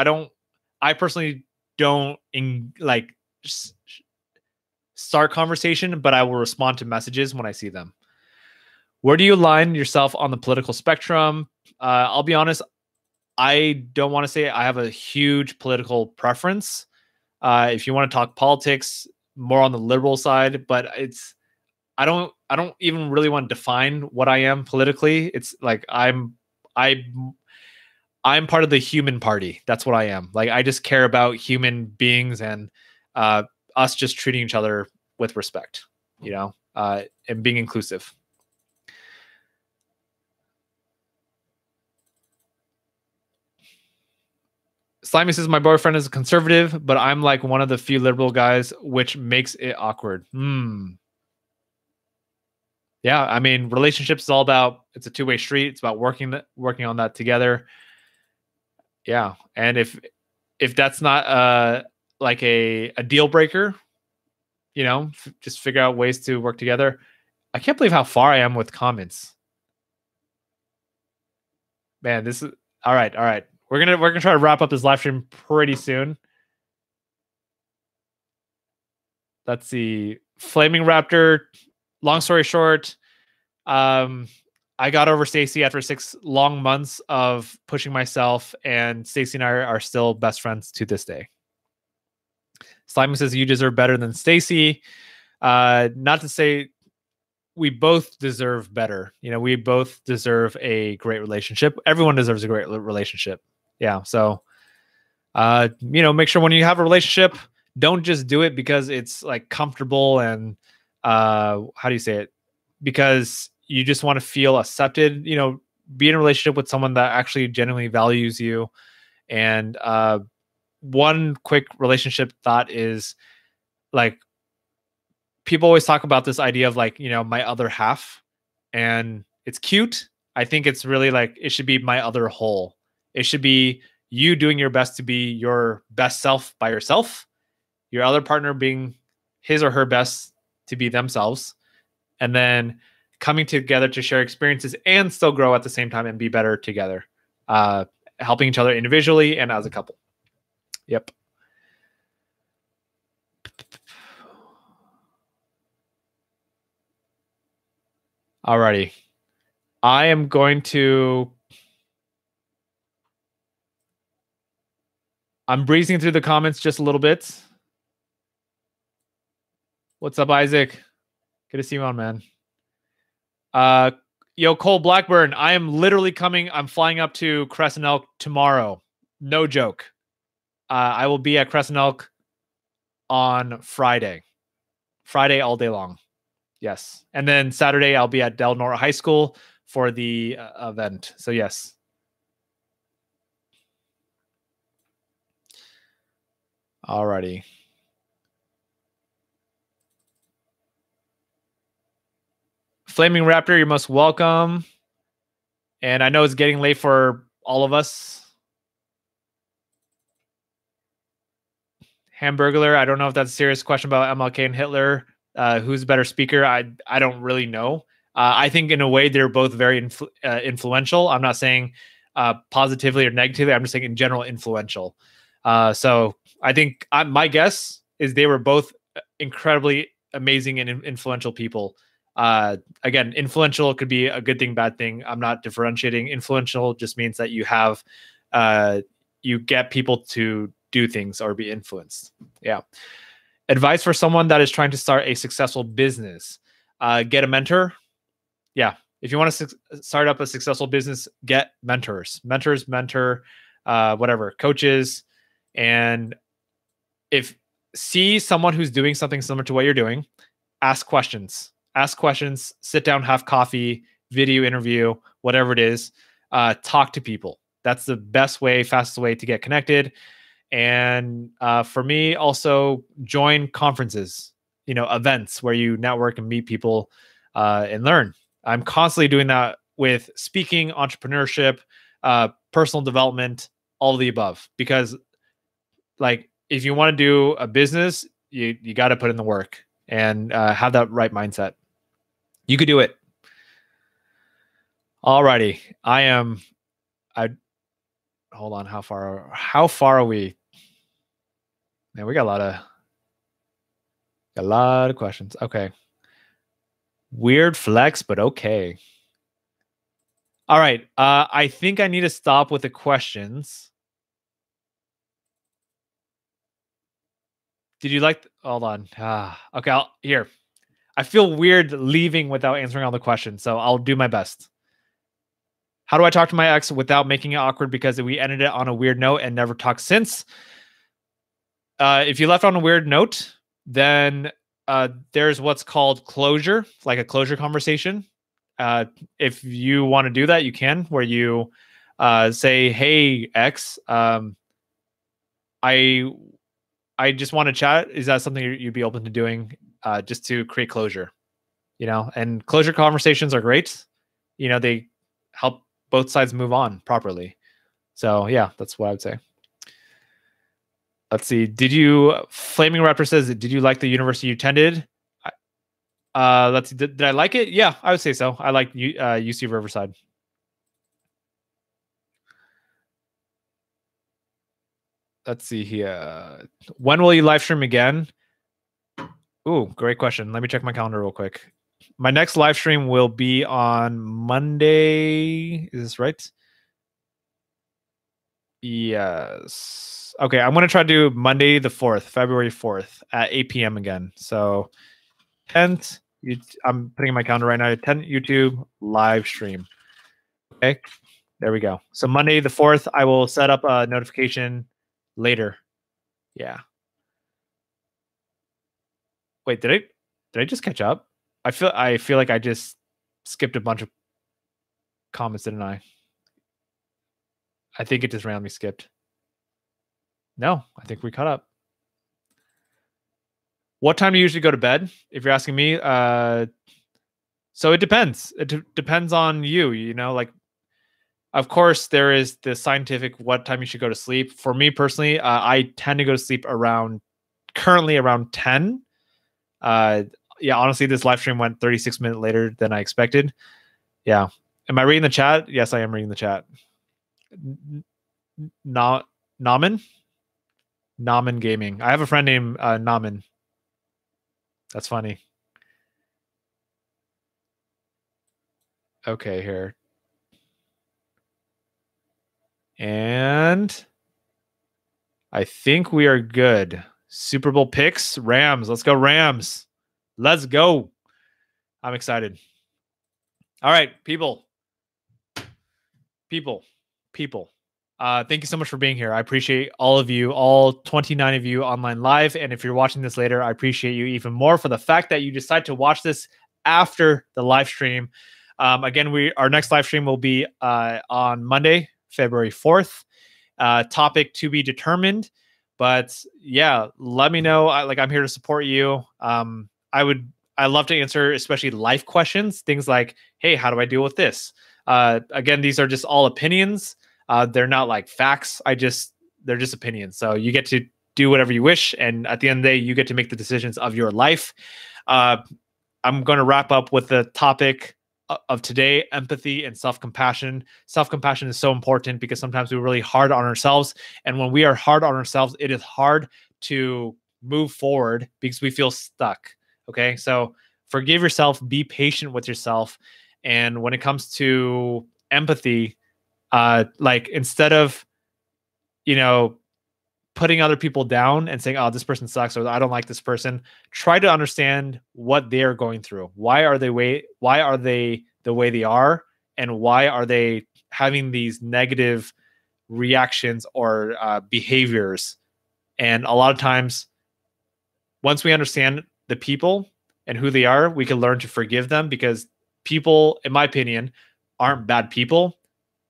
I personally don't start conversation, but I will respond to messages when I see them. Where do you align yourself on the political spectrum? I'll be honest, I don't want to say I have a huge political preference. If you want to talk politics, more on the liberal side, but I don't even really want to define what I am politically. It's like I'm part of the human party. That's what I am. Like I just care about human beings and us just treating each other with respect, and being inclusive. Slimy says, my boyfriend is a conservative, but I'm like one of the few liberal guys, which makes it awkward. Yeah, I mean, relationships is all about, it's a two-way street. It's about working on that together. Yeah, and if that's not like a deal breaker, just figure out ways to work together. I can't believe how far I am with comments. Man, this is all right. We're gonna try to wrap up this live stream pretty soon. Let's see. Flaming Raptor. Long story short, I got over Stacy after 6 long months of pushing myself, and Stacy and I are still best friends to this day. Slimy says you deserve better than Stacy. Not to say we both deserve better. We both deserve a great relationship. Everyone deserves a great relationship. Yeah. So, make sure when you have a relationship, don't just do it because it's like comfortable and how do you say it? Because you just want to feel accepted. Be in a relationship with someone that actually genuinely values you. And one quick relationship thought is like people always talk about this idea of like, my other half, and it's cute. I think it's really like it should be my other whole. It should be you doing your best to be your best self by yourself, your other partner being his or her best to be themselves, and then coming together to share experiences and still grow at the same time and be better together, uh, helping each other individually and as a couple. Yep. Alrighty. I am going to. I'm breezing through the comments just a little bit. What's up, Isaac? Good to see you on, man. Yo, Cole Blackburn, I am literally coming. I'm flying up to Crescent Elk tomorrow. No joke. I will be at Crescent Elk on Friday. Friday all day long. Yes. And then Saturday, I'll be at Del Norte High School for the event. So, yes. Alrighty. Flaming Raptor, you're most welcome. And I know it's getting late for all of us. Hamburglar, I don't know if that's a serious question about MLK and Hitler. Who's a better speaker? I don't really know. I think in a way they're both very influential. I'm not saying positively or negatively. I'm just saying in general influential. So I think my guess is they were both incredibly amazing and influential people. Again, influential could be a good thing, bad thing. I'm not differentiating. Influential just means that you get people to do things or be influenced. Yeah. Advice for someone that is trying to start a successful business: get a mentor. Yeah. If you want to start up a successful business, get mentors, mentor, whatever, coaches. And if see someone who's doing something similar to what you're doing, ask questions, sit down, have coffee, video interview, whatever it is, talk to people. That's the best way, fastest way to get connected. And for me, also join conferences, events where you network and meet people and learn. I'm constantly doing that with speaking, entrepreneurship, personal development, all of the above. Because, like, if you want to do a business, you got to put in the work and have that right mindset. You could do it. Alrighty, hold on. How far are we? Man, we got a lot of questions. Okay. Weird flex, but okay. All right. I think I need to stop with the questions. Did you like? Hold on. Okay. Here. I feel weird leaving without answering all the questions, so I'll do my best. How do I talk to my ex without making it awkward because we ended it on a weird note and never talked since? If you left on a weird note, then there's what's called closure, like a closure conversation. If you want to do that, you can, where you say, "Hey, X, I just want to chat. Is that something you'd be open to doing, just to create closure?" And closure conversations are great. They help both sides move on properly. So yeah, that's what I would say. Let's see. Flaming Raptor says, did you like the university you attended? Let's see. Did I like it? Yeah, I would say so. I like UC Riverside. Let's see here. When will you live stream again? Ooh, great question. Let me check my calendar real quick. My next live stream will be on Monday. Is this right? Yes. Okay, I'm going to try to do Monday the 4th, February 4th at 8 p.m. again. So 10th, I'm putting in my calendar right now, 10th YouTube live stream. Okay, There we go. So Monday the 4th, I will set up a notification later. Yeah. Wait, did I just catch up? I feel like I just skipped a bunch of comments, didn't I? I think it just randomly skipped. No, I think we caught up. What time do you usually go to bed? If you're asking me, so it depends. It depends on you. You know, like, of course, there is the scientific what time you should go to sleep. For me personally, I tend to go to sleep currently around 10. Yeah, honestly, this live stream went 36 minutes later than I expected. Yeah. Am I reading the chat? Yes, I am reading the chat. Namen Gaming. I have a friend named Namen. That's funny. Okay, here. And I think we are good. Super Bowl picks, Rams. Let's go, Rams. Let's go. I'm excited. All right, people. Thank you so much for being here. I appreciate all of you, all 29 of you online live. And if you're watching this later, I appreciate you even more for the fact that you decide to watch this after the live stream. Again, our next live stream will be on Monday, February 4th. Topic to be determined. But yeah, let me know. I'm here to support you. I love to answer, especially life questions. Things like, hey, how do I deal with this? Again, these are just all opinions. They're not like facts. They're just opinions. So you get to do whatever you wish. And at the end of the day, you get to make the decisions of your life. I'm going to wrap up with the topic of today, empathy and self-compassion. Self-compassion is so important because sometimes we're really hard on ourselves. And when we are hard on ourselves, it is hard to move forward because we feel stuck. Okay. So forgive yourself, be patient with yourself. And when it comes to empathy, like instead of, putting other people down and saying, oh, this person sucks, or I don't like this person, try to understand what they're going through. Why are they the way they are? And why are they having these negative reactions or behaviors? And a lot of times, once we understand the people and who they are, we can learn to forgive them, because people, in my opinion, aren't bad people.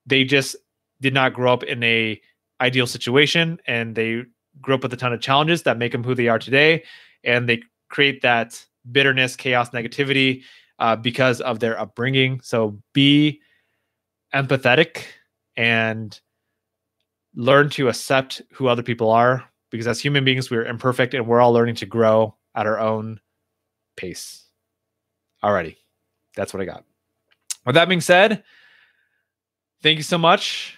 They just did not grow up in a ideal situation, and they grew up with a ton of challenges that make them who they are today, and they create that bitterness, chaos, negativity because of their upbringing. So be empathetic and learn to accept who other people are, because as human beings, we're imperfect and we're all learning to grow at our own pace. Alrighty, that's what I got. With that being said, thank you so much.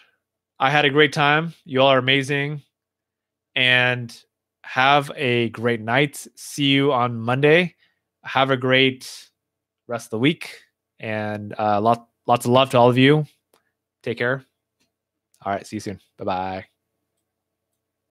I had a great time. You all are amazing. And have a great night. See you on Monday. Have a great rest of the week. And lots of love to all of you. Take care. All right. See you soon. Bye-bye.